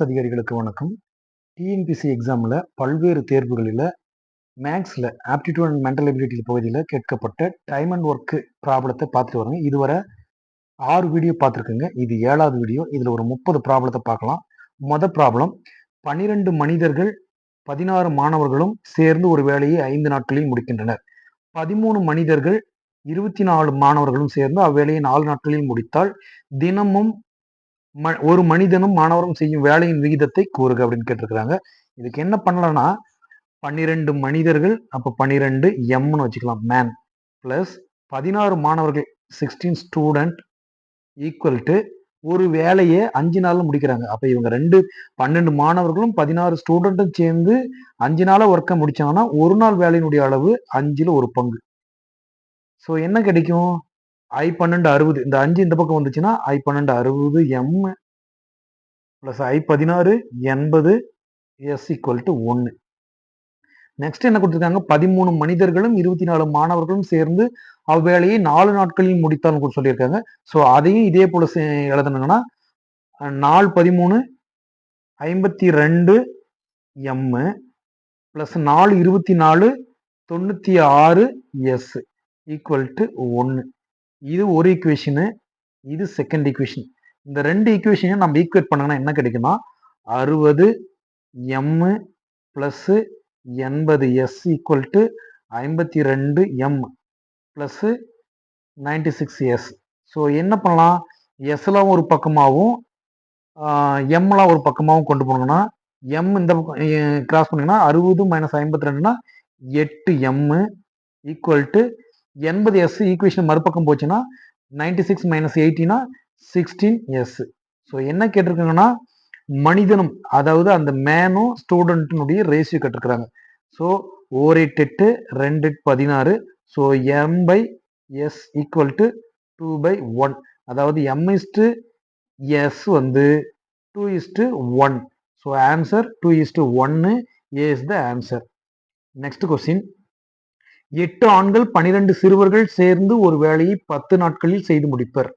அதிகாரிகளுக்கு வணக்கம். டிஎன்பிசி எக்ஸாமில் பல்வேறு தேர்வுகளில் மேக்ஸில் ஆப்டிடியூட் அண்ட் மென்டல் எபிலிட்டி பகுதியில் கேட்கப்பட்ட டைம் அண்ட் ஒர்க்கு ப்ராப்ளத்தை பார்த்துட்டு வராங்க. இதுவரை 6 வீடியோ பார்த்துருக்குங்க. இது 7வது வீடியோ. இதில் ஒரு 30 ப்ராப்ளத்தை பார்க்கலாம். ப்ராப்ளம் 12 மனிதர்கள் 16 மாணவர்களும் சேர்ந்து ஒரு வேலையை 5 நாட்களில் முடிக்கின்றனர். 13 மனிதர்கள் 24 மாணவர்களும் சேர்ந்து அவ்வேலையை 4 நாட்களில் முடித்தால் தினமும் ஒரு மனிதனும் மாணவரும் செய்யும் வேலையின் விகிதத்தை கூறுக அப்படின்னு கேட்டிருக்கிறாங்க. இதுக்கு என்ன பண்ணலாம்னா 12 மனிதர்கள் அப்ப 12 எம்னு வச்சுக்கலாம், மேன் பிளஸ் 16 மாணவர்கள் 16 ஸ்டூடெண்ட் ஈக்குவல் டு ஒரு வேலையை 5 நாள்ல முடிக்கிறாங்க. அப்ப இவங்க 12 மாணவர்களும் 16 ஸ்டூடெண்ட்டும் சேர்ந்து 5 நாள ஒர்க்கை முடிச்சாங்கன்னா ஒரு நாள் வேலையினுடைய அளவு 5ல் ஒரு பங்கு. ஸோ என்ன கிடைக்கும்? I12 60. இந்த 5 இந்த பக்கம் வந்துச்சுன்னா I12 60 M plus I16 80 S equal to 1. Next என்ன கொடுத்துருக்காங்க? 13 மனிதர்களும் 24 மாணவர்களும் சேர்ந்து அவ்வேலையை 4 நாட்களில் முடித்தாலும் கூட சொல்லியிருக்காங்க. ஸோ அதையும் இதே போல எழுதணுங்கன்னா 4 13 52 M plus 4 24 96 S equal to 1. இது ஒரு ஈக்குவேஷனு, இது செகண்ட் ஈக்குவேஷன். இந்த ரெண்டு ஈக்குவேஷனையும் நம்ம ஈக்குவேட் பண்ணோம்னா என்ன கிடைக்குன்னா 60 M plus 80 S equal to 52 M plus 96 S. So என்ன பண்ணலாம்? எஸ்லாம் ஒரு பக்கமாகவும் எம்லாம் ஒரு பக்கமாகவும் கொண்டு போனோம்னா எம் இந்த பக்கம் கிராஸ் பண்ணீங்கன்னா 60 மைனஸ் 52னா 8 M equal to 80 S equation மறுபக்கம் போச்சுன்னா 96 மைனஸ் 80னா 16 S. ஸோ என்ன கேட்டிருக்காங்கன்னா மனிதனும், அதாவது அந்த மேனும் ஸ்டூடெண்ட்டினுடைய ரேஷியோ கேட்டிருக்கிறாங்க. So 1 8 2 16. So M by S equal to 2/1. அதாவது M/S வந்து 2:1. So answer 2:1. A is the answer. Next question 8 ஆண்கள் 12 சிறுவர்கள் சேர்ந்து ஒரு வேலையை 10 நாட்களில் செய்து முடிப்பர்.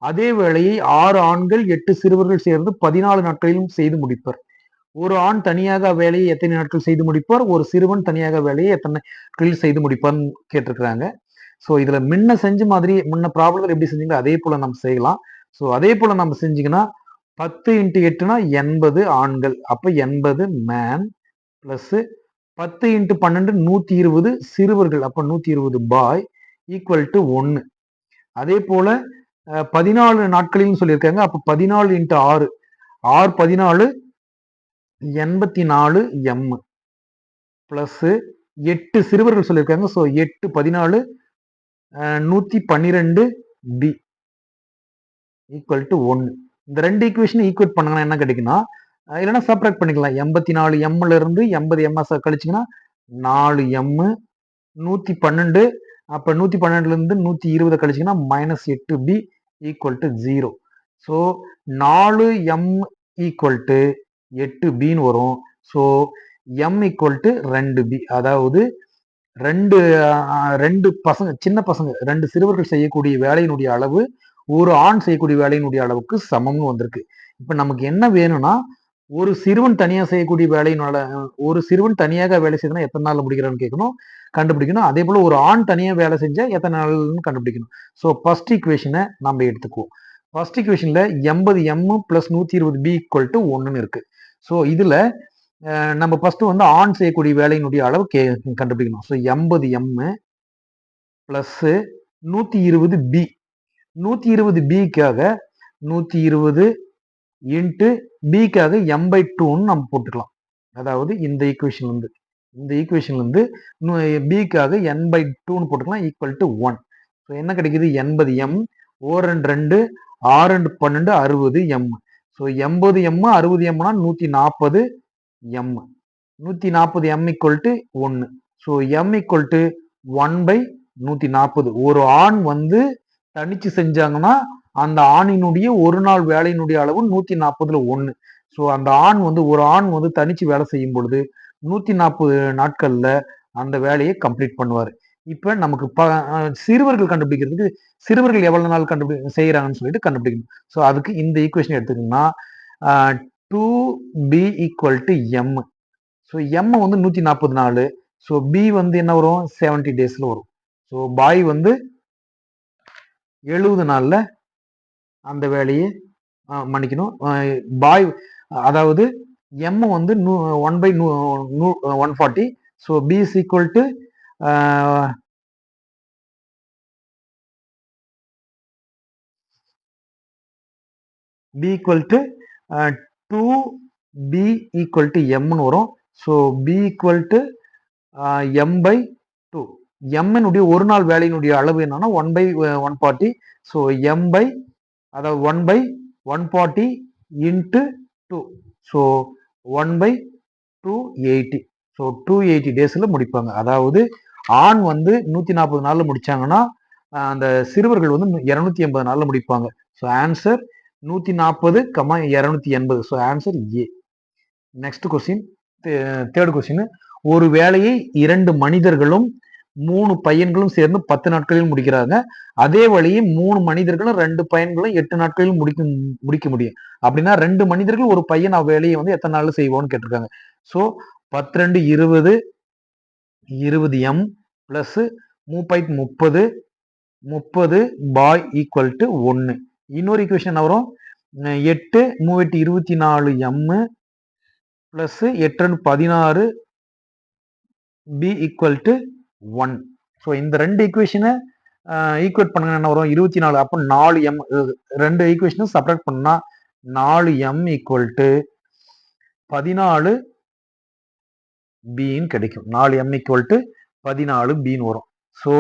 அதே வேலையை 6 ஆண்கள் 8 சிறுவர்கள் சேர்ந்து 14 நாட்களிலும் செய்து முடிப்பர். ஒரு ஆண் தனியாக வேலையை எத்தனை நாட்கள் செய்து முடிப்பார்? ஒரு சிறுவன் தனியாக வேலையை எத்தனை நாட்களில் செய்து முடிப்பார்னு கேட்டிருக்கிறாங்க. ஸோ இதுல செஞ்ச மாதிரி முன்ன ப்ராப்ளத்தில் எப்படி செஞ்சீங்களோ அதே போல நம்ம செய்யலாம். ஸோ அதே போல நம்ம செஞ்சீங்கன்னா 10 × 8னா 80 ஆண்கள், அப்ப 80 மேன் பிளஸ் 10 × 12 120 சிறுவர்கள், அப்ப 120 பாய் ஈக்குவல் டு 1. அதே போல 14 நாட்களில் சொல்லியிருக்காங்க. அப்ப 14 × 6 14 84 M பிளஸ் 8 சிறுவர்கள் சொல்லியிருக்காங்க. So 8 14 112 B equal to 1. இந்த ரெண்டு ஈக்குவேஷன் ஈக்குவேட் பண்ணாங்கன்னா என்ன கிடைக்குன்னா, இல்லைன்னா சப்ராக்ட் பண்ணிக்கலாம். 84 எம்ல இருந்து 80 எம்எஸ் கழிச்சிங்கன்னா 4 M 112. அப்ப 112ல இருந்து 120 கழிச்சிங்கன்னா -8 B equal to 0. So 4 M equal to 8 Bன்னு வரும். So M equal to 2 B. அதாவது ரெண்டு பசங்க, சின்ன பசங்க, 2 சிறுவர்கள் செய்யக்கூடிய வேலையினுடைய அளவு ஒரு ஆண் செய்யக்கூடிய வேலையினுடைய அளவுக்கு சமம்னு வந்திருக்கு. இப்ப நமக்கு என்ன வேணும்னா ஒரு சிறுவன் தனியாக செய்யக்கூடிய வேலையினால ஒரு சிறுவன் தனியாக வேலை செய்யணும்னா எத்தனை நாள் முடிக்கிறான்னு கேட்கணும், கண்டுபிடிக்கணும். அதே போல ஒரு ஆண் தனியாக வேலை செஞ்சா எத்தனை நாள்னு கண்டுபிடிக்கணும். ஸோ ஃபர்ஸ்ட் ஈக்குவேஷனை நம்ம எடுத்துக்குவோம். ஃபர்ஸ்ட் ஈக்குவேஷன்ல 80 M plus 120 B equal to 1ன்னு இருக்கு. ஸோ இதுல நம்ம ஃபர்ஸ்ட் வந்து ஆண் செய்யக்கூடிய வேலையினுடைய அளவு கண்டுபிடிக்கணும். So 80 M plus 120 B. 120 Bக்காக 120 இன்ட்டு Bக்காக M/2ன்னு நம்ம போட்டுக்கலாம். அதாவது இந்த ஈக்குவேஷன்ல இருந்து Bக்காக N/2ன்னு போட்டுக்கலாம் ஈக்குவல் டு 1. ஸோ என்ன கிடைக்குது? 80 M 2 6 12 60 M. So 80 M 60 Mனா 140 M. 140 M equal to 1. So M equal to 1/140. ஒரு ஆண் வந்து தனிச்சு செஞ்சாங்கன்னா அந்த ஆணினுடைய ஒரு நாள் வேலையினுடைய அளவு 140ல 1. ஸோ அந்த ஒரு ஆண் வந்து தனிச்சு வேலை செய்யும் பொழுது 140 நாட்கள்ல அந்த வேலையை கம்ப்ளீட் பண்ணுவார். இப்ப நமக்கு சிறுவர்கள் கண்டுபிடிக்கிறதுக்கு சிறுவர்கள் எவ்வளவு நாள் செய்யறாங்கன்னு சொல்லிட்டு கண்டுபிடிக்கணும். ஸோ அதுக்கு இந்த ஈக்குவேஷன் எடுத்துக்கிட்டோம்னா 2b equal to M. So M வந்து 144. ஸோ பி வந்து என்ன வரும் 70 டேஸ்ல வரும். ஸோ பாய் வந்து 70 நாள்ல அந்த வேலையை மன்னிக்கணும் பாய், அதாவது எம் வந்து 1/140. So B is equal to b equal to 2b equal to mன்னு வரும். So b equal to m/2. m-னுடைய ஒரு நாள் வேலையினுடைய அளவு என்னன்னா 1/140. ஸோ m/, அதாவது 1/140 into 2. ஸோ 1/280. ஸோ 280 டேஸ்ல முடிப்பாங்க. அதாவது ஆண் வந்து 140 நாள்ல முடிச்சாங்கன்னா அந்த சிறுவர்கள் வந்து 280 நாள்ல முடிப்பாங்க. So answer 140, 280. So answer A. Next question, third question. ஒரு வேலையை 2 மனிதர்களும் 3 பையன்களும் சேர்ந்து 10 நாட்களில் முடிக்கிறாங்க. அதே வழியை 3 மனிதர்களும் 2 பையன்களும் 8 நாட்களில் முடிக்க முடியும். அப்படின்னா 2 மனிதர்கள் ஒரு பையன் வேலையை வந்து எத்தனை நாள்ல செய்வோம்னு கேட்டிருக்காங்க. So 10 2 20 m plus 30 bye equal to 1. இன்னொரு ஈக்குவேஷன் வரும் 8 3 24 m plus 8 16 b equal to 1. So இந்த ரெண்டு ஈக்குவேஷனை ஈக்குவேட் பண்ணுங்க என்ன வரும் 24. அப்போ 4 m, ரெண்டு ஈக்குவேஷனும் செப்பரேட் பண்ணா 4 m ஈக்குவல் டு 14 பின்னு கிடைக்கும். 4 m ஈக்குவல் டு 14 பின்னு வரும். ஸோ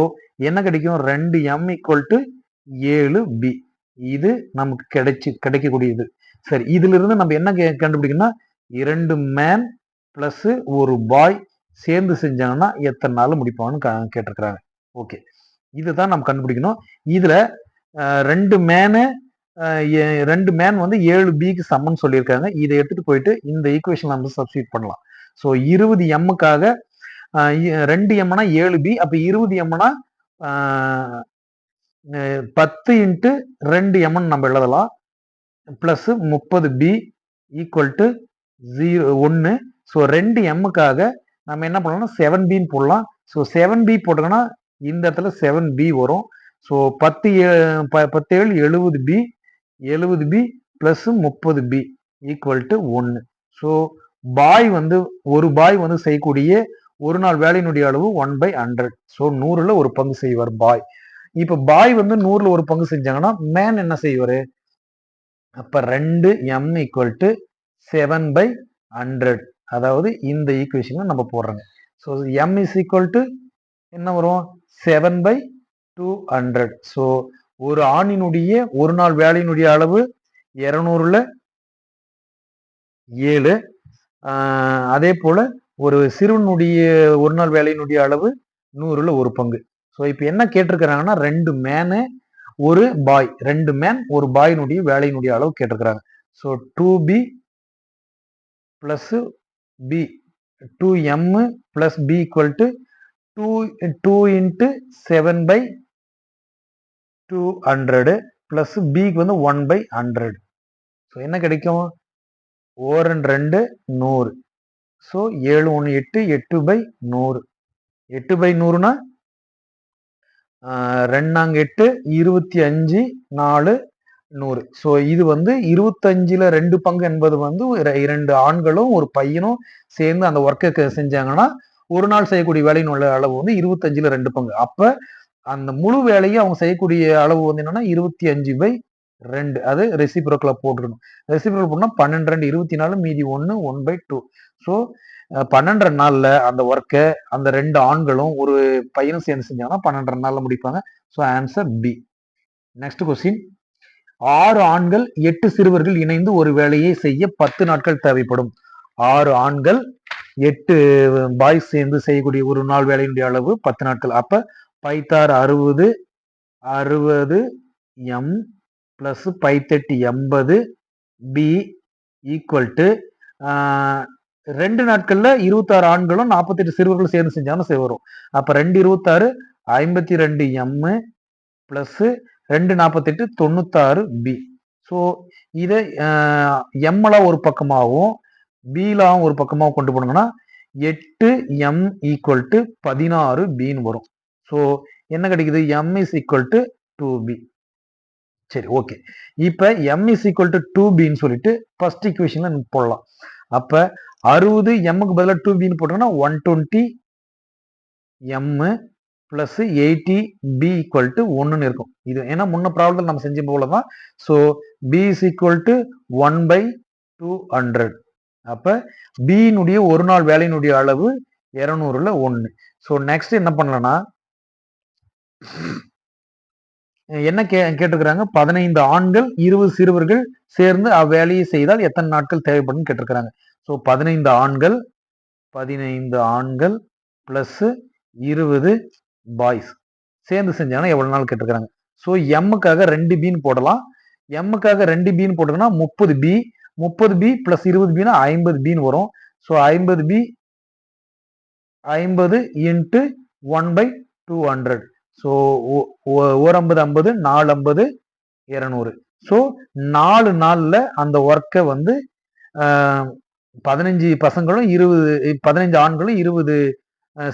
என்ன கிடைக்கும் 2 m ஈக்குவல் டு 7 b. இது நமக்கு கிடைக்கக்கூடியது. சரி, இதுல இருந்து நம்ம என்ன கண்டுபிடிக்கணும்னா 2 மேன் பிளஸ் ஒரு பாய் சேர்ந்து செஞ்சாங்கன்னா எத்தனை நாள் முடிப்பாங்கன்னு கேட்டிருக்கிறாங்க. ஓகே, இதுதான் நம்ம கண்டுபிடிக்கணும். இதுல 2 மேன் வந்து 7 பிக்கு சமம்னு சொல்லியிருக்காங்க. இதை எடுத்துட்டு போயிட்டு இந்த ஈக்குவேஷன் நம்ம சப்ஸ்டியூட் பண்ணலாம். ஸோ 20 எம்முக்காக 2 எம்னா 7 பி. அப்ப 20 எம்னா 10 இன்ட்டு 2 எம்னு நம்ம எழுதலாம். Plus 30 B equal to 1. So 2 எம்முக்காக நம்ம என்ன பண்ணலாம்னா 7 பின்னு போடலாம். ஸோ 7 பி போட்டோம்னா இந்த இடத்துல 7 பி வரும். So 10 7 70 B, 70 B plus 30 B equal to 1. So boy வந்து ஒரு பாய் வந்து செய்யக்கூடிய ஒரு நாள் வேலையினுடைய அளவு 1/100. ஸோ 100ல ஒரு பங்கு செய்வார் பாய். இப்ப பாய் வந்து 100ல ஒரு பங்கு செஞ்சாங்கன்னா மேன் என்ன செய்வாரு? அப்ப 2 m ஈக்குவல் டு 7/100. அதாவது இந்த ஈக்குவேஷன் நம்ம போடுறோங்க. So m is equal to என்ன வரும் 7/200. ஸோ ஒரு ஆணினுடைய ஒரு நாள் வேலையினுடைய அளவு 200ல 7. அதே போல ஒரு சிறுவனுடைய ஒரு நாள் வேலையினுடைய அளவு 100ல ஒரு பங்கு. ஸோ இப்போ என்ன கேட்டிருக்கிறாங்கன்னா 2 மேனு ஒரு பாய், 2 மேன் ஒரு பாயினுடைய வேலையினுடைய அளவு கேட்டிருக்கிறாங்க. So 2b plus b 2m plus b equal to 2 into 7/200 plus பிக்கு வந்து 1/100. ஸோ என்ன கிடைக்கும் 2 100. ஸோ 7 1 8 8/100. 8/100னா 2 8 25 4 100. ஸோ இது வந்து 25ல 2 பங்கு என்பது வந்து 2 ஆண்களும் ஒரு பையனும் சேர்ந்து அந்த ஒர்க்கை செஞ்சாங்கன்னா ஒரு நாள் செய்யக்கூடிய வேலையின் உள்ள அளவு வந்து 25ல 2 பங்கு. அப்ப அந்த முழு வேலையை அவங்க செய்யக்கூடிய அளவு வந்து என்னன்னா 25/2. அது ரெசிப்ரோக்கலா போட்டுக்கணும். ரெசிப்ரோக்கல் பண்ணா 12 2 24, மீதி 1 1/2. ஸோ 12 நாள்ல அந்த ஒர்க்கை அந்த 2 ஆண்களும் ஒரு பையனும் சேர்ந்து செஞ்சாங்கன்னா 12 நாள்ல முடிப்பாங்க. So answer B. Next question. 6 ஆண்கள் 8 சிறுவர்கள் இணைந்து ஒரு வேலையை செய்ய 10 நாட்கள் தேவைப்படும். 6 ஆண்கள் 8 பாய்ஸ் சேர்ந்து செய்யக்கூடிய ஒரு நாள் வேலையினுடைய அளவு 10 நாட்கள். அப்ப 5 60 m plus 5 80 b equal to 2 நாட்கள்ல 26 ஆண்களும் 48 சிறுவர்களும் சேர்ந்து செஞ்சாலும் வரும். அப்ப 2 26 52 m பிளஸ் 2 48 96 b. ஸோ இதை எம்லாம் ஒரு பக்கமாகவும் பிலாம் ஒரு பக்கமாகவும் கொண்டு போனோம்னா 8m ஈக்குவல் டு 16bன்னு வரும். ஸோ என்ன கிடைக்குது? m is equal to 2b. சரி, ஓகே. இப்ப m இஸ் ஈக்குவல் டு 2bன்னு சொல்லிட்டு ஃபர்ஸ்ட் ஈக்குவேஷன்ல போடலாம். அப்ப 60 mக்கு பதிலாக 2bன்னு போட்டோம்னா 120m plus 80b equal to 1ன்னு இருக்கும். இது ஏன்னா முன்ன ப்ராப்ளத்தில் நம்ம செஞ்ச போலதான். So b is equal to 1/200. அப்ப பியினுடைய ஒரு நாள் வேலையினுடைய அளவு 200ல 1. ஸோ நெக்ஸ்ட் என்ன பண்ணலாம்னா என்ன கேட்டிருக்கிறாங்க? 15 ஆண்கள் 20 சிறுவர்கள் சேர்ந்து அவ்வேலையை செய்தால் எத்தனை நாட்கள் தேவைப்படும் கேட்டிருக்கிறாங்க. ஸோ 15 ஆண்கள் பிளஸ் 20 பாய்ஸ் சேர்ந்து செஞ்சாங்கன்னா எவ்வளவு நாள் கேட்டிருக்கிறாங்க. ஸோ எம்முக்காக 2bன்னு போடலாம். எம்முக்காக 2bன்னு போட்டோம்னா 30b பிளஸ் 20bனா 50bன்னு வரும். So 50b 50 into 1/200. So 50 450 200. So 4 நாள்ல அந்த ஒர்க்கை வந்து 15 பசங்களும் 15 ஆண்களும் 20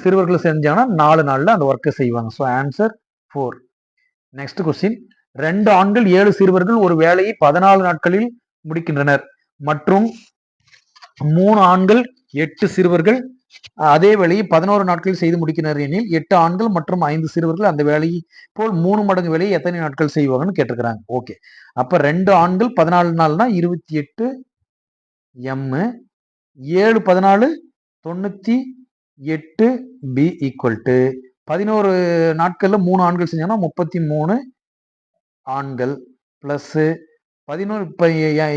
சிறுவர்களும் செஞ்சாங்கன்னா 4 நாள்ல அந்த ஒர்க்கை செய்வாங்க. So answer 4. நெக்ஸ்ட் கொஸ்டின், 2 ஆண்கள் 7 சிறுவர்கள் ஒரு வேலையை 14 நாட்களில் முடிக்கின்றனர் மற்றும் 3 ஆண்கள் 8 சிறுவர்கள் அதே வேலையை 11 நாட்களில் செய்து முடிக்கின்றனர் எனில் 8 ஆண்கள் மற்றும் 5 சிறுவர்கள் அந்த வேலையை போல் 3 மடங்கு வேலையை எத்தனை நாட்கள் செய்வாங்கன்னு கேட்டிருக்கிறாங்க. ஓகே, அப்ப 2 ஆண்கள் 14 நாள்னா 28 m, 7 14 98 b ஈக்குவல் டு 11 நாட்கள்ல 3 ஆண்கள் செஞ்சாங்கன்னா 33 ஆண்கள் பிளஸ் 11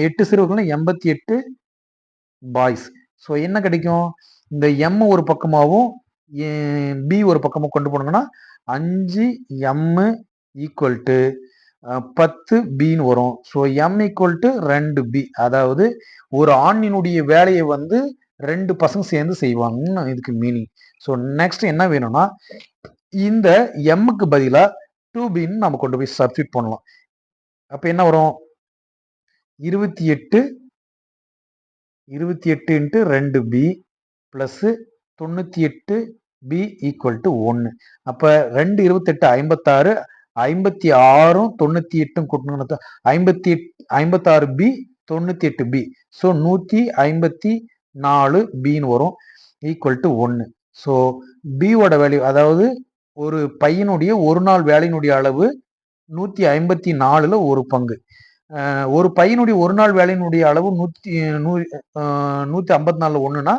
8 சிறுவர்கள் 88 பாய்ஸ். ஸோ என்ன கிடைக்கும்? இந்த m ஒரு பக்கமாகவும் b ஒரு பக்கமாக கொண்டு போனோம்னா 5m ஈக்குவல் டு 10bன்னு வரும். So m equal to 2b. அதாவது ஒரு ஆணினுடைய வேலையை வந்து 2 பசங்க சேர்ந்து செய்வாங்கன்னு இதுக்கு மீனிங். ஸோ நெக்ஸ்ட் என்ன வேணும்னா இந்த mக்கு பதிலா 2bன்னு நம்ம கொண்டு போய் சப்ஸ்டிட் பண்ணலாம். அப்ப என்ன வரும்? 28 into 2b plus 98b equal to 1. அப்ப 2 28 56, 56 98 கூட்டணும் 56b 98b. ஸோ 154bன்னு வரும் ஈக்குவல் டு 1. ஸோ பியோட வேல்யூ, அதாவது ஒரு பையனுடைய ஒரு நாள் வேலையினுடைய அளவு 154ல ஒரு பங்கு. ஒரு பையனுடைய ஒரு நாள் வேலையினுடைய அளவு 154ல 1னா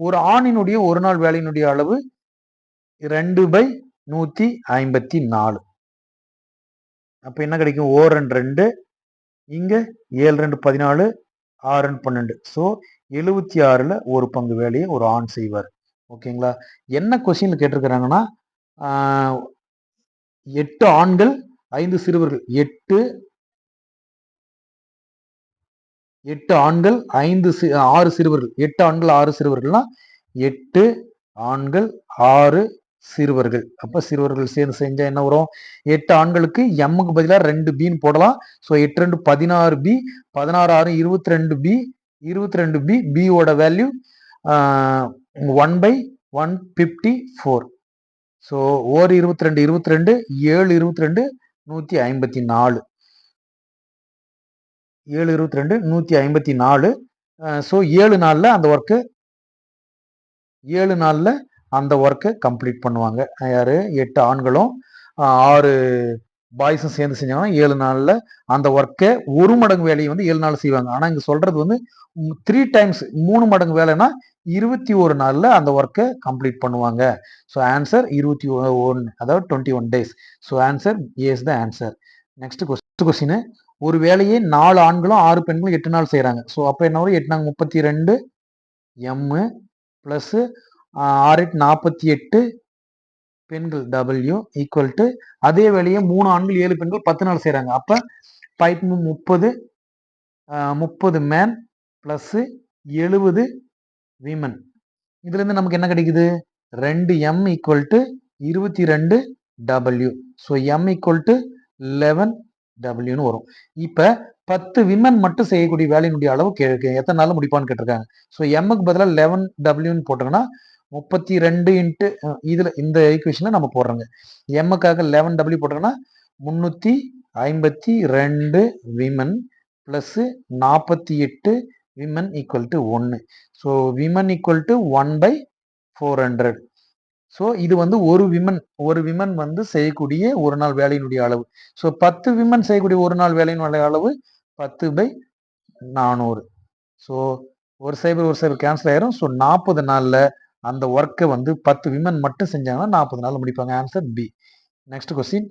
ஒரு ஆணினுடைய ஒரு நாள் வேலையினுடைய அளவு 2/154. அப்ப என்ன கிடைக்கும்? 2 இங்க 7 14 6 12. ஸோ 76ல ஒரு பங்கு வேலையை ஒரு ஆண் செய்வார். ஓகேங்களா? என்ன கொஸ்டின்ல கேட்டிருக்கிறாங்கன்னா 8 ஆண்கள் 5 சிறுவர்கள், 8 ஆண்கள் 6 சிறுவர்கள், 8 ஆண்கள் 6 சிறுவர்கள்னா 8 ஆண்கள் 6 சிறுவர்கள். அப்ப சிறுவர்கள் சேர்ந்து செஞ்சா என்ன வரும்? 8 ஆண்களுக்கு எம்முக்கு பதிலாக 2bன்னு போடலாம். ஸோ 8 2 16b, 16 6 22b, 22b, பியோட வேல்யூ 1/154. ஸோ 1 22 22, 7 22 154. 7 22 154. ஸோ 7 நாள்ல அந்த ஒர்க்கை கம்ப்ளீட் பண்ணுவாங்க. யாரு? 8 ஆண்களும் 6 பாய்ஸும் சேர்ந்து செஞ்சாங்கன்னா 7 நாள்ல அந்த ஒர்க்கை ஒரு மடங்கு வேலையை வந்து 7 நாள் செய்வாங்க. ஆனா இங்க சொல்றது வந்து 3 டைம்ஸ் 3 மடங்கு வேலைன்னா 21 நாள்ல அந்த ஒர்க்கை கம்ப்ளீட் பண்ணுவாங்க. ஸோ ஆன்சர் 21, அதாவது 21 days. So answer is the answer. Next question, ஒரு வேலையை 4 ஆண்களும் 6 பெண்களும் 8 நாள் செய்யறாங்க. ஸோ அப்ப என்ன வரும்? 8 நாங்க 32 m பிளஸ் 6 48 பெண்கள் w ஈக்குவல் டு அதே வேலையை 3 ஆண்கள் 7 பெண்கள் 10 நாள் செய்யறாங்க. அப்ப 30 மேன் பிளஸ் 70 விமன். இதுல இருந்து நமக்கு என்ன கிடைக்குது? 2m equal to 22w. So m equal to 11wன்னு வரும். இப்ப 10 விமன் மட்டும் செய்யக்கூடிய வேலையினுடைய அளவு எத்தனை நாள் முடிப்பான்னு கேட்டிருக்காங்க. ஸோ எம்முக்கு பதிலாக 11W போட்டோம்னா 32 இன்ட்டு இதுல இந்த ஈக்குவேஷன்ல நம்ம போடுறோங்க. எம்முக்காக 11W போட்டோம்னா 352 women plus 48 women equal to 1. So women equal to 1/400. So இது வந்து ஒரு விமன் வந்து செய்யக்கூடிய ஒரு நாள் வேலையினுடைய அளவு. ஸோ 10 விமன் செய்யக்கூடிய ஒரு நாள் வேலையினுடைய அளவு 10/400. ஸோ ஒரு சைபர் கேன்சல் ஆயிரும். ஸோ 40 நாள்ல அந்த ஒர்க்கை வந்து 10 விமன் மட்டும் செஞ்சாங்கன்னா 40 நாள்ல முடிப்பாங்க. Answer B. Next question.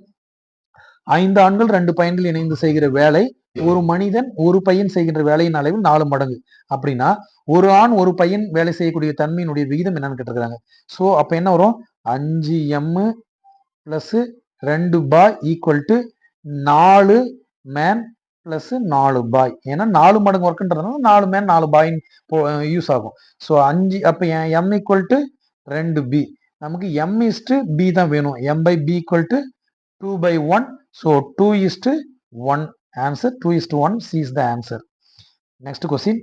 5 ஆண்கள் 2 பையன்கள் இணைந்து செய்கிற வேலை ஒரு மனிதன் ஒரு பையன் செய்கின்ற வேலையின் அளவில் 4 மடங்கு. அப்படின்னா ஒரு ஆண் ஒரு பையன் வேலை செய்யக்கூடிய தன்மையினுடைய விகிதம் என்னன்னு கேட்டிருக்காங்க. ஸோ அப்ப என்ன வரும்? 5M plus 2 bye equal to 4 man plus 4 பாய். ஏன்னா 4 மடங்கு ஒர்க்ன்றதுனால 4 மேன் 4 பாய் யூஸ் ஆகும். ஸோ 5 அப்ப M ஈக்குவல் டு 2B. நமக்கு M/B தான் வேணும். M/B equal to 2/1. So 2:1. Answer 2:1. C is the answer. Next question.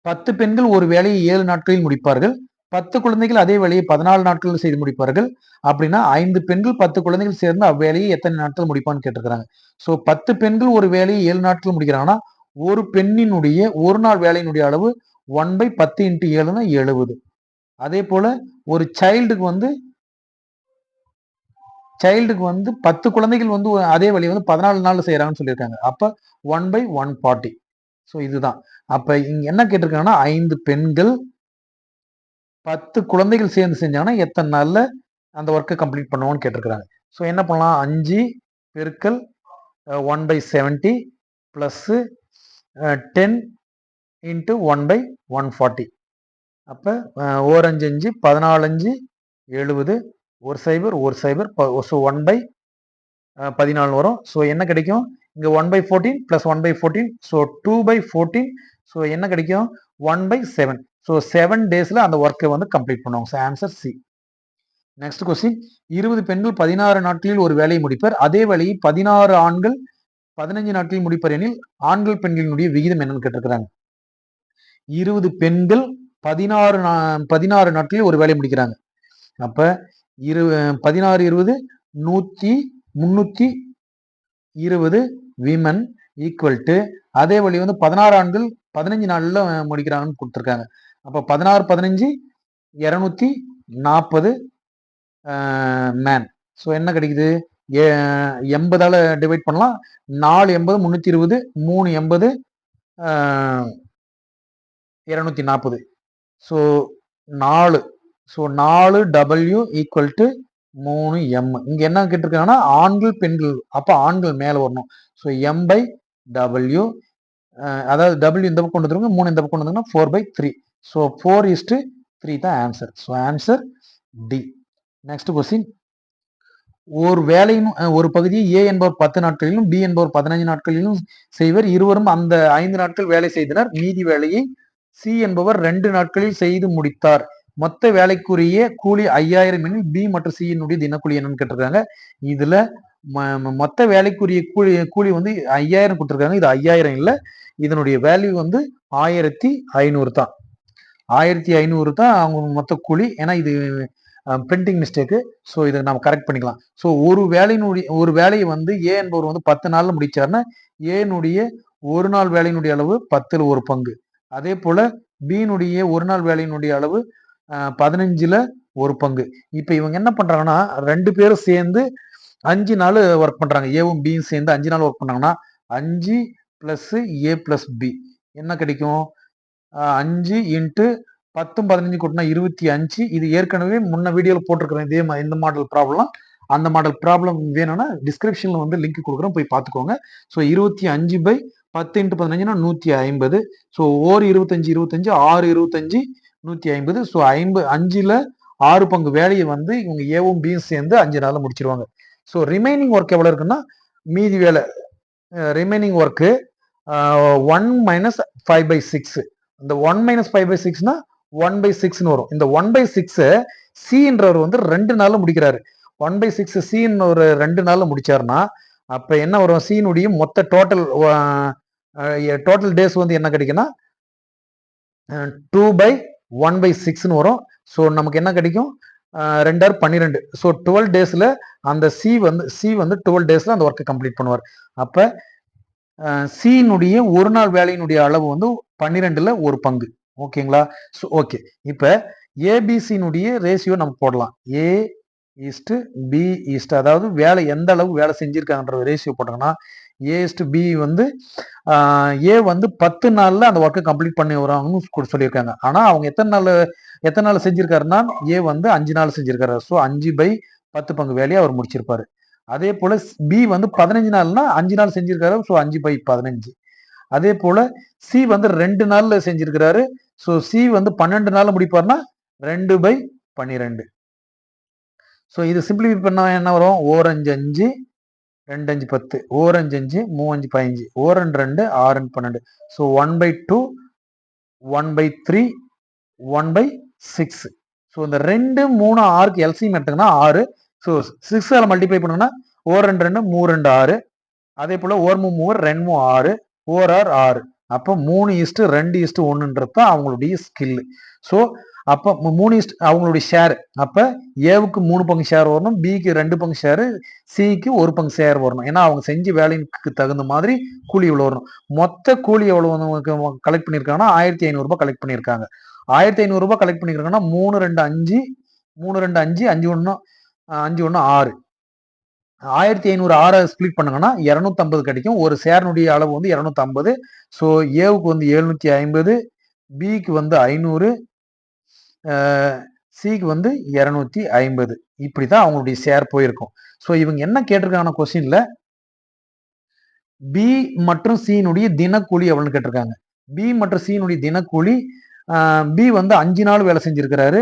10 பெண்கள் ஒரு வேலையை 7 நாட்களில் முடிப்பார்கள். 10 குழந்தைகள் அதே வேலையை 14 நாட்களில் செய்து முடிப்பார்கள். அப்படின்னா 5 பெண்கள் 10 குழந்தைகள் சேர்ந்து அவ்வேலையை எத்தனை நாட்கள் முடிப்பான்னு கேட்டிருக்கிறாங்க. ஸோ 10 பெண்கள் ஒரு வேலையை 7 நாட்கள் முடிக்கிறாங்கன்னா ஒரு பெண்ணினுடைய ஒரு நாள் வேலையினுடைய அளவு 1/10 × 7னா 70. அதே போல ஒரு சைல்டுக்கு வந்து 10 குழந்தைகள் வந்து அதே வழியை வந்து 14 நாள்ல செய்யறாங்கன்னு சொல்லியிருக்காங்க. அப்ப 1/140. ஸோ இதுதான். அப்ப இங்க என்ன கேட்டிருக்காங்கன்னா 5 பெண்கள் 10 குழந்தைகள் சேர்ந்து செஞ்சாங்கன்னா எத்தனை நாள்ல அந்த ஒர்க்கை கம்ப்ளீட் பண்ணுவோம்னு கேட்டிருக்காங்க. ஸோ என்ன பண்ணலாம்? 5 பெருக்கல் 1/70 பிளஸ் 10 இன்ட்டு 1/140. அப்ப 1 5 5 14 5 70 ஒரு சைபர் 1/14 வரும். ஸோ என்ன கிடைக்கும்? இங்க 1/14 பிளஸ் 1/14. ஸோ 2/14. ஸோ என்ன கிடைக்கும்? 1/7. ஸோ 7 டேஸ்ல அந்த ஒர்க்கை வந்து கம்ப்ளீட் பண்ணுவாங்க. So answer C. Next question. 20 பெண்கள் 16 நாட்களில் ஒரு வேலையை முடிப்பர். அதே வேலையை 16 ஆண்கள் 15 நாட்களில் முடிப்பர் எனில் ஆண்கள் பெண்களினுடைய விகிதம் என்னன்னு கேட்டிருக்கிறாங்க. 20 பெண்கள் 16 நாட்களில் ஒரு வேலையை முடிக்கிறாங்க. அப்ப 16 20 320 விமன் ஈக்குவல் டு அதே வழி வந்து 16 ஆண்கள் 15 நாள்ல முடிக்கிறாங்கன்னு கொடுத்துருக்காங்க. அப்ப 16 15 240 மேன். ஸோ என்ன கிடைக்குது? 80ஆல டிவைட் பண்ணலாம். 4 80 320 3 80 240. So 4. So 4W equal to 3M. இங்க என்ன கேட்டிருக்காங்கன்னா ஆண்கள் பெண்கள். அப்ப ஆண்கள் மேல வரணும். So M/W. அதாவது W இந்த பக்கம் கொண்டு வந்துருங்க, 3 இந்த பக்கம் கொண்டு வந்தீங்கன்னா 4/3. ஸோ 4:3 தான் answer. So answer D. Next question. ஒரு வேலையின் ஒரு பகுதியை A என்பவர் 10 நாட்களிலும் B என்பவர் 15 நாட்களிலும் செய்வர். இருவரும் அந்த 5 நாட்கள் வேலை செய்தனர். மீதி வேலையை C என்பவர் 2 நாட்களில் செய்து முடித்தார். மொத்த வேலைக்குரிய கூலி 5000 எனில் B மற்றும் C யினுடைய தினக்கூலி என்னன்னு கேட்டிருக்காங்க. இதுல மொத்த வேலைக்குரிய கூலி வந்து 5000 கொடுத்துருக்காங்க. இது 5000 இல்ல, இதனுடைய வேல்யூ வந்து 1500 தான். 1500 தான் அவங்க மொத்த கூலி. ஏன்னா இது பிரிண்டிங் மிஸ்டேக்கு. ஸோ இதை நம்ம கரெக்ட் பண்ணிக்கலாம். ஸோ ஒரு வேலையை வந்து ஏ என்பவர் வந்து 10 நாள்ல முடிச்சாருன்னா ஏனுடைய ஒரு நாள் வேலையினுடைய அளவு 10ல் 1 பங்கு. அதே போல பியினுடைய ஒரு நாள் வேலையினுடைய அளவு 15ல் 1 பங்கு. இப்ப இவங்க என்ன பண்றாங்கன்னா 2 பேரும் சேர்ந்து 5 நாள் ஒர்க் பண்றாங்க. ஏவும் பியும் சேர்ந்து 5 நாள் ஒர்க் பண்ணாங்கன்னா 5 பிளஸ் ஏ பிளஸ் பி என்ன கிடைக்கும்? 5 இன்ட்டு 10 15 கூட்டினா 25. இது ஏற்கனவே முன்ன வீடியோல போட்டிருக்கிறேன். இதே இந்த மாடல் ப்ராப்ளம். அந்த மாடல் ப்ராப்ளம் வேணும்னா டிஸ்கிரிப்ஷன்ல வந்து லிங்க் கொடுக்குறோம், போய் பார்த்துக்கோங்க. ஸோ 25/10 × 15னா 150. ஸோ 25 25 6 25 150. ஸோ 5ல் 6 பங்கு வேலையை வந்து இவங்க ஏவும் பியும் சேர்ந்து 5 நாள்ல முடிச்சிருவாங்க. ஸோ ரிமைனிங் ஒர்க் எவ்வளவு இருக்குன்னா மீதி வேலை ரிமைனிங் ஒர்க்கு 1 - 5/6. இந்த 1 - 5/6னா 1/6ன்னு வரும். இந்த 1/6 சின்றவர் வந்து 2 நாள்ல முடிக்கிறாரு. 1/6 சி ஒரு 2 நாள்ல முடிச்சாருன்னா அப்ப என்ன வரும், சீனுடைய மொத்த டோட்டல் டேஸ் வந்து என்ன கிடைக்குன்னா 2/1/6 வரும். ஸோ நமக்கு என்ன கிடைக்கும், 2 12. ஸோ 12 டேஸ்ல அந்த சி வந்து 12 டேஸ்ல அந்த ஒர்க்கை கம்ப்ளீட் பண்ணுவார். அப்ப சீனுடைய ஒரு நாள் வேலையினுடைய அளவு வந்து 12ல ஒரு பங்கு. ஓகேங்களா? So okay. இப்ப ஏபிசினுடைய ரேஷியோ நம்ம போடலாம். ஏ ஈஸ்ட் பி ஈஸ்ட், அதாவது வேலை எந்த அளவு வேலை செஞ்சிருக்காங்கன்ற ரேஷியோ போட்டாங்கன்னா ஏ ஈஸ்ட் பி வந்து ஏ வந்து 10 நாள்ல அந்த ஒர்க்கை கம்ப்ளீட் பண்ணி வராங்கன்னு சொல்லியிருக்காங்க. ஆனா அவங்க எத்தனை நாள் செஞ்சிருக்காருன்னா ஏ வந்து 5 நாள் செஞ்சிருக்காரு. ஸோ 5/10 பங்கு வேலையை அவர் முடிச்சிருப்பாரு. அதே போல பி வந்து 15 நாள்னா 5 நாள் செஞ்சிருக்காரு. ஸோ 5/15. அதே போல சி வந்து 2 நாள்ல செஞ்சிருக்கிறாரு. ஸோ சி வந்து 12 நாள்ல முடிப்பார்னா 2/12. ஸோ இது சிம்பிளிஃபை பண்ணா என்ன வரும், ஓர் 5 5, 2 5 10, ஓர் 5 5, 3 5 15, ஓர் 2 2, 6 12. ஸோ 1/2, 1/3, 1/6. ஸோ இந்த 2 3 6க்கு எல்சிஎம் எடுத்தீங்கன்னா 6. ஸோ 6 மல்டிப்ளை பண்ணுங்கன்னா ஓர் 2 2, 3 2 6. அதே போல ஓர் 3 3, 2 6, ஓர் 6 6. அப்போ 3:2:1 தான் அவங்களுடைய ஸ்கில். ஸோ அப்போ 3 அவங்களுடைய ஷேர். அப்ப ஏவுக்கு 3 பங்கு ஷேர் வரணும், பிக்கு 2 பங்கு ஷேர், சிக்கு 1 பங்கு ஷேர் வரணும். ஏன்னா அவங்க செஞ்ச வேலைக்கு தகுந்த மாதிரி கூலி இவ்வளவு வரணும். மொத்த கூலி எவ்வளவு கலெக்ட் பண்ணியிருக்காங்கன்னா 1500 ரூபாய் கலெக்ட் பண்ணியிருக்காங்க. 1500 ரூபாய் கலெக்ட் பண்ணியிருக்காங்கன்னா 3 2 5, 3 2 5, 5 1 5 1 6. 1500 6 ஸ்பிளிட் பண்ணுங்கன்னா 250 கிடைக்கும். ஒரு ஷேர்னுடைய அளவு வந்து 250. ஸோ ஏவுக்கு வந்து 750, பிக்கு வந்து 500, சிக்கு வந்து 250. இப்படிதான் அவங்களுடைய ஷேர் போயிருக்கும். ஸோ இவங்க என்ன கேட்டிருக்காங்க கொஸ்டின்ல, பி மற்றும் சியினுடைய தினக்கூலி எவ்வளவுன்னு கேட்டிருக்காங்க. பி மற்றும் சியினுடைய தினக்கூலி, பி வந்து 5 நாள் வேலை செஞ்சிருக்கிறாரு,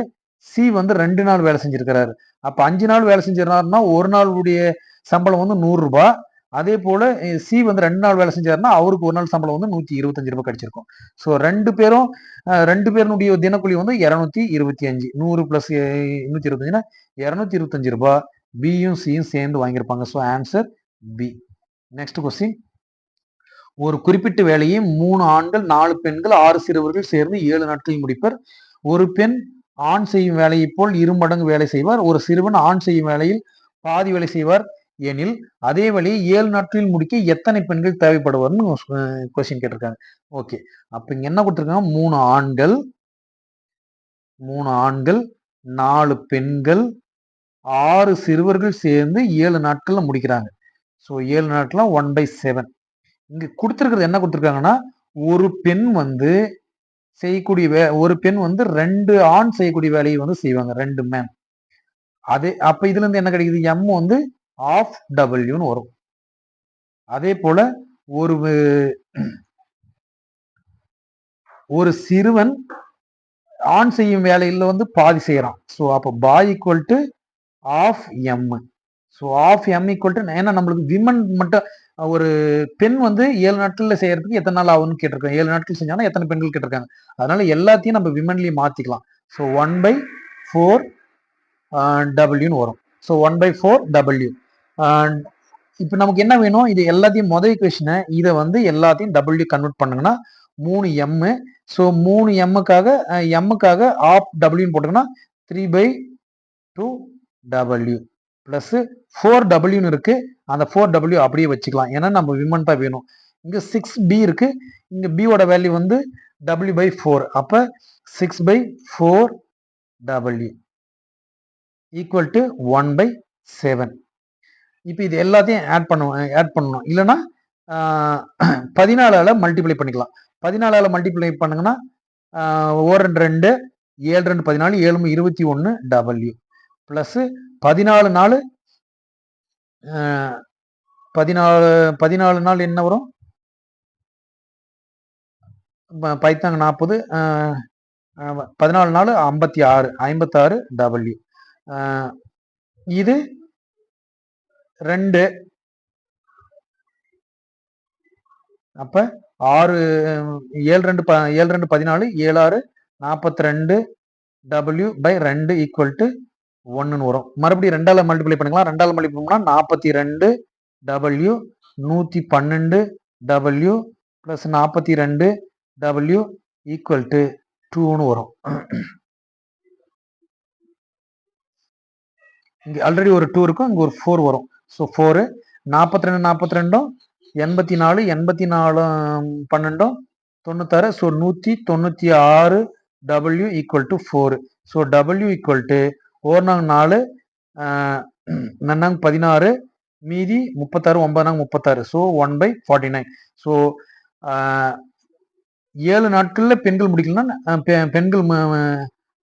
சி வந்து 2 நாள் வேலை செஞ்சிருக்கிறாரு. அப்ப 5 நாள் வேலை செஞ்சிருந்தாருன்னா ஒரு நாளுடைய சம்பளம் வந்து 100 ரூபாய். அதே போல சி வந்து 2 நாள் வேலை செஞ்சாருன்னா அவருக்கு ஒரு நாள் சம்பளம் வந்து 125 ரூபாய் கிடைச்சிருக்கும். ஸோ ரெண்டு பேருடைய தினக்கூலி வந்து 225, 100 பிளஸ் 125னா 225 ரூபாய் பியும் சியும் சேர்ந்து வாங்கியிருப்பாங்க. So answer B. Next question, ஒரு குறிப்பிட்ட வேலையை 3 ஆண்கள் 4 பெண்கள் 6 சிறுவர்கள் சேர்ந்து 7 நாட்களில் முடிப்பர். ஒரு பெண் ஆண் செய்யும் வேலையை போல் 2 மடங்கு வேலை செய்வார். ஒரு சிறுவன் ஆண் செய்யும் வேலையில் பாதி வேலை செய்வார் எனில் அதே வேலையை 7 நாட்களில் முடிக்க எத்தனை பெண்கள் தேவைப்படுவார்னு கொஸ்டின் கேட்டிருக்காங்க. ஓகே, அப்ப இங்க என்ன கொடுத்திருக்காங்க, 3 ஆண்கள் 4 பெண்கள் 6 சிறுவர்கள் சேர்ந்து 7 நாட்கள்ல முடிக்கிறாங்க. ஸோ 7 நாட்கள் 1/7. இங்க கொடுத்திருக்கிறது என்ன கொடுத்திருக்காங்கன்னா, ஒரு பெண் வந்து ஒரு பெண் வந்து 2 ஆண் செய்யக்கூடிய வேலையை வந்து செய்வாங்க, 2 மேன். அதே அப்ப இதுல இருந்து என்ன கிடைக்குது, எம் வந்து ஆஃப் டபிள்யூன்னு வரும். அதே போல ஒரு சிறுவன் ஆண் செய்யும் வேலையில வந்து பாதி செய்யறான். ஸோ அப்ப boy equal to half M. So half M equal to, ஏன்னா நம்மளுக்கு விமன் மட்டும், ஒரு பெண் வந்து 7 நாட்கள்ல செய்யறதுக்கு எத்தனை நாள் ஆகும்னு கேட்டிருக்காங்க. 7 நாட்கள் செஞ்சாங்கன்னா எத்தனை பெண்கள் கேட்டிருக்காங்க. அதனால எல்லாத்தையும் நம்ம விமன்லயே மாத்திக்கலாம். ஸோ 1/4 டபிள்யூன்னு வரும். So 1/4 W. இப்போ நமக்கு என்ன வேணும், இது எல்லாத்தையும் முதல் ஈக்குவேஷனை இதை வந்து எல்லாத்தையும் டபிள்யூ கன்வெர்ட் பண்ணுங்கன்னா 3 எம். ஸோ 3 எம்முக்காக ஆஃப் டபிள்யூன்னு போட்டோம்னா 3/2 டபிள்யூ பிளஸ் 4 டபிள்யூன்னு இருக்கு. அந்த 4 டபிள்யூ அப்படியே வச்சுக்கலாம், ஏன்னா நம்ம விமன் தான் வேணும். இங்க 6b இருக்கு, இங்க b-ஓட வேல்யூ வந்து w/4. அப்ப 6/4 டபிள்யூ ஈக்குவல் டு 1/7. இப்போ இது எல்லாத்தையும் ஆட் பண்ணணும். இல்லைன்னா 14ஆல மல்டிப்ளை பண்ணிக்கலாம். 14ஆல மல்டிப்ளை பண்ணுங்கன்னா 1 2 7 2 14, 7 21 டபிள்யூ பிளஸ் 14 நாள் 14 நாள் என்ன வரும், பைத்தாங்க 40, 14 நாள் 56 டபிள்யூ. இது 2. அப்ப 6 7 2 14, 7 6 42 W/2 ஈக்குவல் டு 1ன்னு வரும். மறுபடியும் 2ஆல மல்டிப்ளை பண்ணிக்கலாம். 2ஆல மல்டிப்ளை பண்ணா 42 W 112 W plus 42 W equal to 2ன்னு வரும். இங்க ஆல்ரெடி ஒரு 2 இருக்கும், இங்க ஒரு 4 வரும். So 4 42 42 84 84 12 96. So 196 W equal to 4. So W equal to 4 4 16 மீதி 36 9 36. ஸோ 1/49. ஸோ 7 நாட்கள்ல பெண்கள் முடிக்கலன்னா பெண்கள்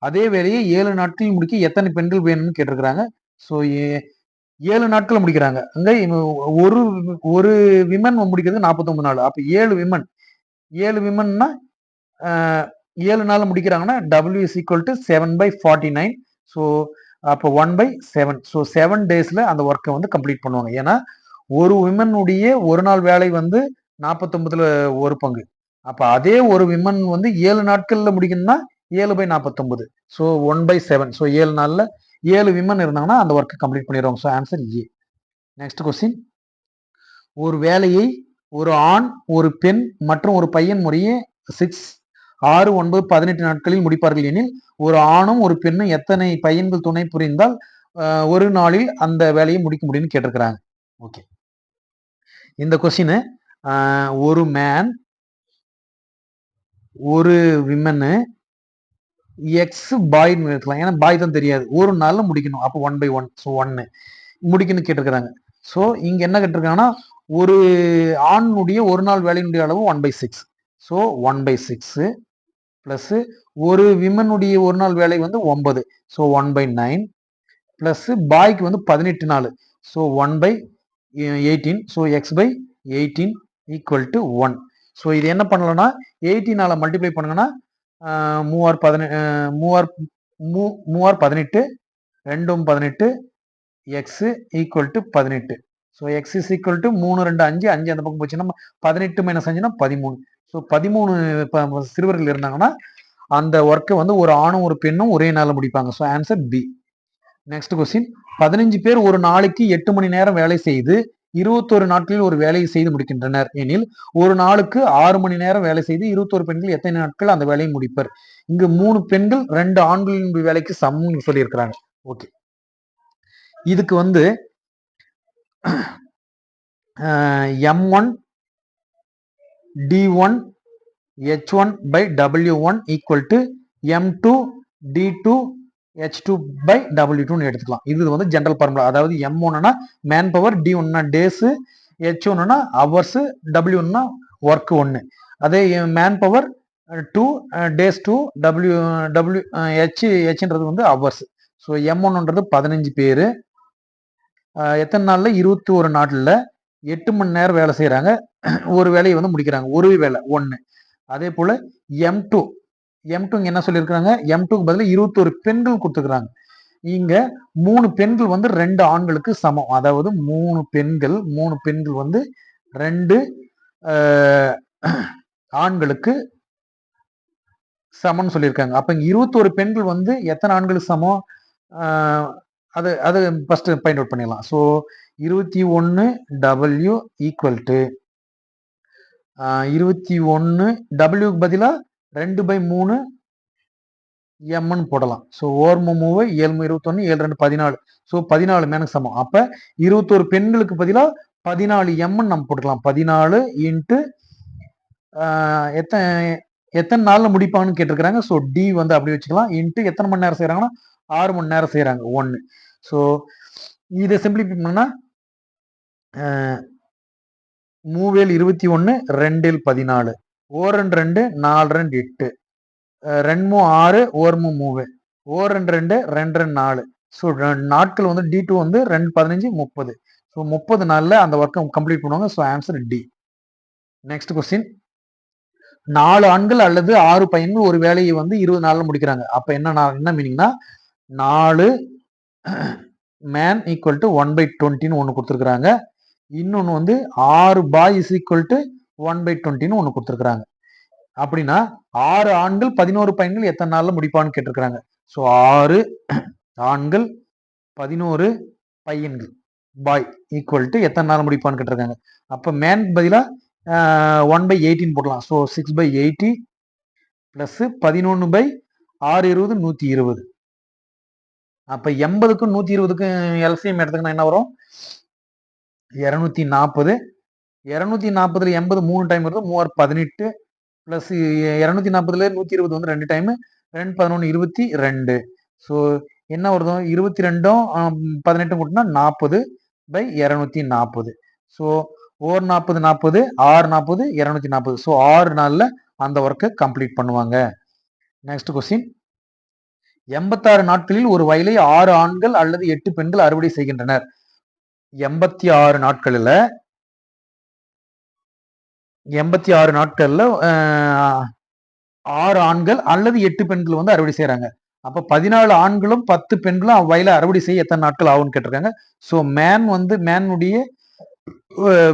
அதே வேலையை 7 நாட்கள் முடிக்க எத்தனை பெண்கள் வேணும்னு கேட்டிருக்கிறாங்க. ஸோ 7 நாட்கள் முடிக்கிறாங்க. அங்க ஒரு ஒரு விமன் முடிக்கிறது 49 நாள். அப்ப 7 விமன்னா 7 நாள் முடிக்கிறாங்கன்னா W is equal to 7/49. So அப்போ 1/7. ஸோ 7 டேஸ்ல அந்த ஒர்க்கை வந்து கம்ப்ளீட் பண்ணுவாங்க. ஏன்னா ஒரு விமனுடைய ஒரு நாள் வேலை வந்து 49ல ஒரு பங்கு. அப்ப அதே ஒரு விமன் வந்து 7 நாட்கள்ல முடிக்கணும்னா 7/49. ஸோ 1/7. ஸோ 7 நாள்ல 7 விமன் இருந்தாங்கன்னா அந்த ஒர்க்கை கம்ப்ளீட் பண்ணிடுவாங்க. So answer A. Next question, ஒரு வேலையை ஒரு ஆண் ஒரு பெண் மற்றும் ஒரு பையன் முறையே 6 6 9 18 நாட்களில் முடிப்பார்கள் எனில் ஒரு ஆணும் ஒரு பெண்ணும் எத்தனை பையன்கள் துணை புரிந்தால் ஒரு நாளில் அந்த வேலையை முடிக்க முடியும்னு கேட்டிருக்கிறாங்க. ஓகே, இந்த கொஸ்டின் ஒரு மேன் ஒரு விமனு எக்ஸ் பாய்னு இருக்கலாம். ஏன்னா பாய் தான் தெரியாது, ஒரு நாள்ல முடிக்கணும். அப்போ 1/1. ஸோ 1 முடிக்கணும்னு கேட்டிருக்கிறாங்க. ஸோ இங்க என்ன கேட்டிருக்காங்கன்னா ஒரு ஆணுடைய ஒரு நாள் வேலையினுடைய அளவு 1/6. ஸோ 1/6 பிளஸ் ஒரு விமனுடைய ஒரு நாள் வேலை வந்து 9. ஸோ 1/9 பிளஸ் பாய்க்கு வந்து 18 நாள். So 1/18. So x/18 equal to 1. So இது என்ன பண்ணலாம்னா 18 மல்டிப்ளை பண்ணுங்கன்னா 3 2 18 X equal to 18. So X is equal to 3 2 5 5 அந்த பக்கம் போச்சுன்னா 18 மைனஸ் 5னா 13. ஸோ 13 சிறுவர்கள் இருந்தாங்கன்னா அந்த ஒர்க்கை வந்து ஒரு ஆணும் ஒரு பெண்ணும் ஒரே நாளில் முடிப்பாங்க. So answer B. Next question, 15 பேர் ஒரு நாளைக்கு 8 மணி நேரம் வேலை செய்து 21 நாட்களில் ஒரு வேலையை செய்து முடிக்கின்றனர் எனில் ஒரு நாளுக்கு 6 மணி நேரம் வேலை செய்து 21 பெண்கள் எத்தனை நாட்கள் அந்த வேலையை முடிப்பர்? இங்கு 3 பெண்கள் 2 ஆண்களின் வேலைக்கு சமம் சொல்லியிருக்கிறாங்க. ஓகே, இதுக்கு வந்து M1 D1 H1/W1 equal to M2 D2 H2/W2 எடுத்துக்கலாம். இது வந்து ஜெனரல் ஃபார்முலா. அதாவது M1னா மேன் பவர், D1னா டேஸ், H1னா ஹவர்ஸ், W1னா ஒர்க் 1. அதே மேன் பவர் 2, டேஸ் 2, Hன்றது வந்து ஹவர்ஸ். ஸோ M1ன்றது 15 பேர் எத்தனை நாள்ல 21 நாட்ல 8 மணி நேரம் வேலை செய்யறாங்க. ஒரு வேலையை வந்து முடிக்கிறாங்க, ஒரு வேலை 1. அதே போல M2 என்ன சொல்லியிருக்கிறாங்க, M2க்கு பதில் 21 பெண்கள் கொடுத்துக்கிறாங்க. இங்க 3 பெண்கள் வந்து 2 ஆண்களுக்கு சமம். அதாவது 3 பெண்கள் வந்து 2 ஆண்களுக்கு சமம்னு சொல்லியிருக்காங்க. அப்ப இங்க 21 பெண்கள் வந்து எத்தனை ஆண்களுக்கு சமம், அது ஃபர்ஸ்ட் ஃபைண்ட் அவுட் பண்ணிடலாம். ஸோ 21 W ஈக்குவல் டு 21 டபிள்யூக்கு பதிலாக 2/3 எம்னு போடலாம். ஸோ ஓர்ம மூவு 7 21 7 2 14. ஸோ 14 மேனுக்கு சமம். அப்ப 21 பெண்களுக்கு பதிலாக 14 எம்னு நம்ம போட்டுக்கலாம். 14 இன்ட்டு எத்தனை நாள்ல முடிப்பாங்கன்னு கேட்டிருக்கிறாங்க. ஸோ டி வந்து அப்படி வச்சுக்கலாம். இன்ட்டு எத்தனை மணி நேரம் செய்யறாங்கன்னா 6 மணி நேரம் செய்யறாங்க 1. ஸோ இதை சிம்பிளிஃபை பண்ணா 3 21 2 14 1 2 4 2 8 2 6 1 3 1 2 2 4. ஸோ நாட்கள் வந்து D2 வந்து 2 15 30. ஸோ 30 நாள்ல அந்த ஒர்க்கை கம்ப்ளீட் பண்ணுவாங்க. So answer D. Next question, 4 ஆண்கள் அல்லது 6 பையன்கள் ஒரு வேலையை வந்து 20 நாள்ல முடிக்கிறாங்க. அப்ப என்ன மீனிங்னா 4 மேன் ஈக்குவல் டு 1/20 ஒன்று கொடுத்துருக்காங்க. இன்னொன்னு வந்து 6 பாய் இஸ் ஈக்குவல் டு 1/20 ஒன்று கொடுத்துருக்காங்க. அப்படின்னா 6 ஆண்கள் 11 பையன்கள் எத்தனை நாள்ல முடிப்பான்னு கேட்டிருக்கிறாங்க. ஸோ 6 ஆண்கள் 11 பையன்கள் பாய் ஈக்குவல் டு எத்தனை நாள் முடிப்பான்னு கேட்டிருக்காங்க. அப்போ மேன் பதிலாக 1/18 போடலாம். So 6/80 plus 11/6 120. அப்போ 80க்கும் 120க்கும் எல்சிஎம் எடுத்துக்கணும் என்ன வரும்? 240. 240ல் 80 3 டைம் வருது, 3 18 பிளஸ் 240ல 120 வந்து 2 டைம், 2 11 22. ஸோ என்ன வருது? 22ம் 18 கூட்டினா 40/240. ஸோ 1 40 40 6 40 240. ஸோ 6 நாள்ல அந்த ஒர்க்கை கம்ப்ளீட் பண்ணுவாங்க. நெக்ஸ்ட் கொஸ்டின், 86 நாட்களில் ஒரு வயலை 6 ஆண்கள் அல்லது 8 பெண்கள் அறுவடை செய்கின்றனர். 86 நாட்கள்ல 6 ஆண்கள் அல்லது 8 பெண்கள் வந்து அறுவடை செய்யறாங்க. அப்ப 14 ஆண்களும் 10 பெண்களும் வயலை அறுவடை செய்ய எத்தனை நாட்கள் ஆகும்னு கேட்டிருக்காங்க. ஸோ மேனுடைய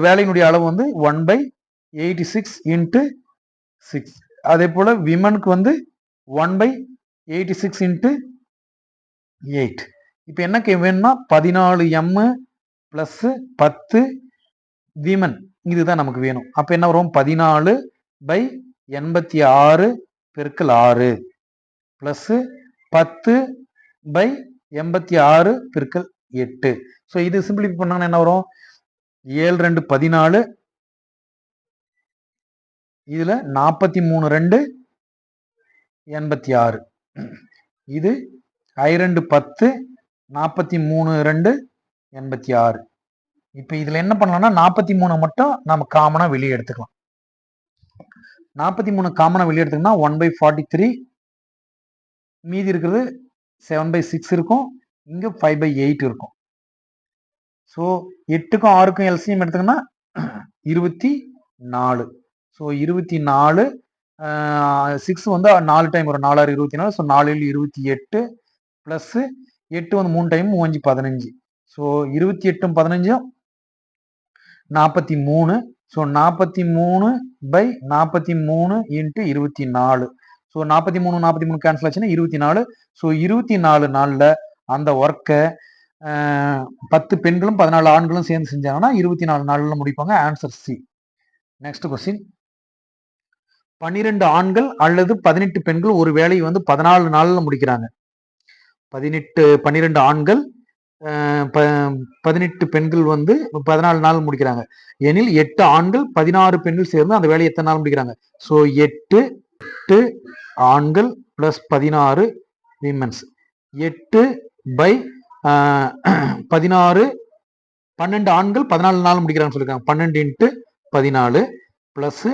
வேலையினுடைய அளவு வந்து 1/86 இன்ட்டு 6. அதே போல விமனுக்கு வந்து 1/86 இன்ட்டு 8. இப்போ என்ன வேணும்னா 14 m பிளஸ் 10 விமன், இதுதான் நமக்கு வேணும். அப்ப என்ன வரும்? 14/86 பெருக்கல் 6 பிளஸ் 10/86 பெருக்கல் 8. ஸோ இது சிம்பிளிஃபை பண்ணாங்கன்னா என்ன வரும்? 7 2 14, இதுல 43 2 86, இது I2 10 43 2 86. இப்ப இதுல என்ன பண்ணலாம்னா 43 மட்டும் நம்ம காமனா வெளியே எடுத்துக்கலாம். 43 காமனா வெளியே எடுத்துக்கோம்னா 1/43, மீதி இருக்கிறது 7/6 இருக்கும், இங்க 5/8 இருக்கும். ஸோ 8க்கும் 6க்கும் எல்சிஎம் எடுத்துக்கோன்னா 24. ஸோ 24, 6 வந்து 4 டைம் வரும், 4 6 24. ஸோ 4 28 பிளஸ் 8 வந்து 3 time 5 15. So 28 15 43. So 43/43 into 24. So 43 43 cancel ஆச்சுன்னா 24. ஸோ 24 நாள்ல அந்த ஒர்க்கை 10 பெண்களும் 14 ஆண்களும் சேர்ந்து செஞ்சாங்கன்னா 24 நாள்ல முடிப்பாங்க. Answer C. நெக்ஸ்ட் கொஸ்டின், 12 ஆண்கள் அல்லது 18 பெண்கள் ஒரு வேலையை வந்து 14 நாள்ல முடிக்கிறாங்க. 12 ஆண்கள் 18 பெண்கள் வந்து 14 நாள் முடிக்கிறாங்க எனில் 8 ஆண்கள் 16 பெண்கள் சேர்ந்து அந்த வேலையை எத்தனை நாள் முடிக்கிறாங்க? ஸோ 8 ஆண்கள் பிளஸ் 16 விமன்ஸ், 8/16, 12 ஆண்கள் 14 நாள் முடிக்கிறாங்க சொல்லிருக்காங்க. 12 இன்ட்டு 14 பிளஸ்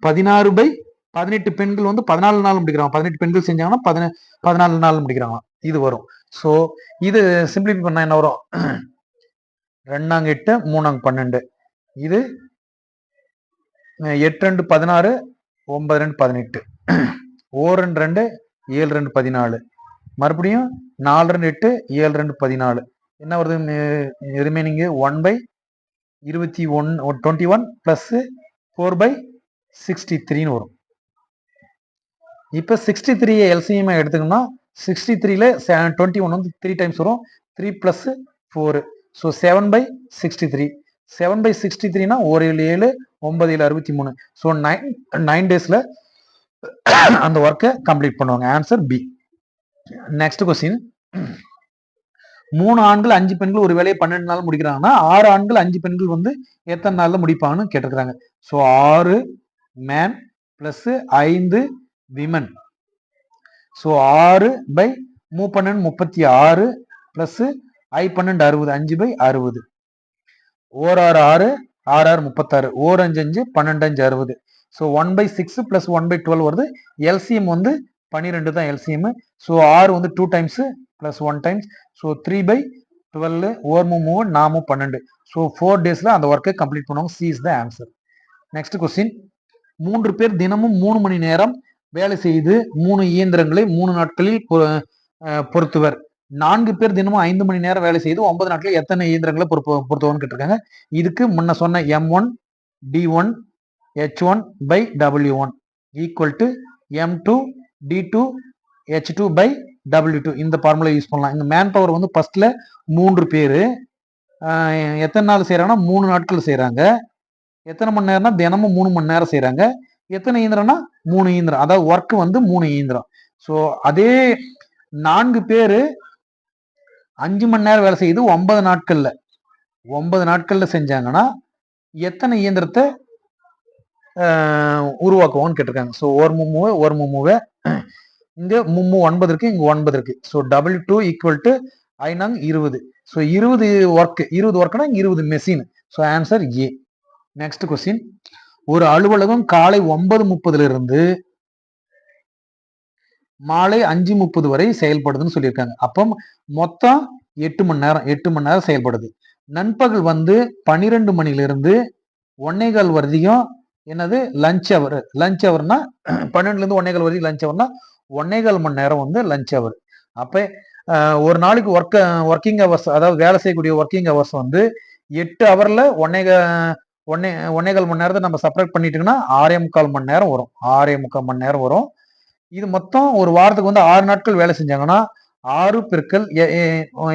16/18 பெண்கள் வந்து 14 நாள் முடிக்கிறாங்க. 18 பெண்கள் செஞ்சாங்கன்னா 14 நாள் முடிக்கிறாங்க. இது வரும். ஸோ இது சிம்பிளிஃபை பண்ணா என்ன வரும்? 2 8 3 12, இது 8 2 16, 9 2 18, 1 2 7 2 14, மறுபடியும் 4 2 8 7 2 14. என்ன வருது? ரிமைனிங் 1/21 பிளஸ் 4/63 வரும். இப்ப 63 எல்சிஎம் எடுத்துக்கணும்னா 63ல 21 வந்து 3 டைம்ஸ் வரும், 3 பிளஸ் 4. ஸோ 7/63. 7/63னா 1 7 9 7 63. ஸோ 9 டேஸ்ல அந்த ஒர்க்கை கம்ப்ளீட் பண்ணுவாங்க. Answer B. நெக்ஸ்ட் கொஸ்டின், 3 ஆண்கள் 5 பெண்கள் ஒரு வேலையை 12 நாள் முடிக்கிறாங்கன்னா 6 ஆண்கள் 5 பெண்கள் வந்து எத்தனை நாள்ல முடிப்பாங்கன்னு கேட்டிருக்கிறாங்க. So 6 man plus 5 women. So 6/12 36 plus I12 60, 5/60. 6 6 6 36, 1 5 5 12 5 60. So 1/6 plus 1/12 வருது. எல்சிஎம் வந்து 12 தான் எல்சிஎம். ஸோ 6 வந்து 2 times plus 1 times. So 3/12, 1 3 4 12. So 4 டேஸ்ல அந்த ஒர்க்கை கம்ப்ளீட் பண்ணுவாங்க. C is the answer. Next question, 3 பேர் தினமும் 3 மணி நேரம் வேலை செய்து 3 இயந்திரங்களை 3 நாட்களில் பொருத்துவர். 4 பேர் தினமும் 5 மணி நேரம் வேலை செய்து 9 நாட்களில் எத்தனை இயந்திரங்களை பொருத்துவான்னு கேட்டிருக்காங்க. இதுக்கு முன்ன சொன்ன M1 D1 H1/W1 equal to M2 D2 H2/W2. இந்த ஃபார்முலா யூஸ் பண்ணலாம். இந்த மேன் பவர் வந்து ஃபர்ஸ்ட்ல 3 பேரு, எத்தனை நாள் செய்யறாங்கன்னா 3 நாட்கள் செய்யறாங்க. எத்தனை மணி நேரம்னா தினமும் 3 மணி நேரம் செய்யறாங்க. எத்தனை இயந்திரம்னா 3 இயந்திரம். அதாவது ஒர்க் வந்து 3 இயந்திரம். ஸோ அதே 4 பேரு 5 மணி நேரம் வேலை செய்யுது 9 நாட்கள்ல செஞ்சாங்கன்னா எத்தனை இயந்திரத்தை உருவாக்குவோம்னு கேட்டிருக்காங்க. ஸோ ஒரு மும்முவை இங்க 9 இருக்கு, இங்க 9 இருக்கு. ஸோ W2 ஈக்குவல் டு ஐநாங் 20. ஸோ 20 ஒர்க்னா 20 machine. So answer A. Next question, ஒரு அலுவலகம் காலை 9:30 இருந்து மாலை 5:30 வரை செயல்படுதுன்னு சொல்லியிருக்காங்க. அப்போ மொத்தம் 8 மணி நேரம் செயல்படுது. நண்பகல் வந்து 12 மணிலிருந்து 1:15 வரையும் என்னது லஞ்ச் அவர். லஞ்ச் அவர்னா 12ல இருந்து 1:15 வரைக்கும் லஞ்ச் அவர்னா 1:15 மணி நேரம் வந்து லஞ்ச் அவர். அப்ப ஒரு நாளைக்கு ஒர்க்கிங் ஹவர்ஸ், அதாவது வேலை செய்யக்கூடிய ஒர்க்கிங் ஹவர்ஸ் வந்து 8 ஹவர்ல 1:15 மணி நேரத்தை நம்ம செப்பரேட் பண்ணிட்டோம்னா 6:45 மணி நேரம் வரும். 6:45 மணி நேரம் வரும். இது மொத்தம் ஒரு வாரத்துக்கு வந்து 6 நாட்கள் வேலை செஞ்சாங்கன்னா 6 பெருக்கல்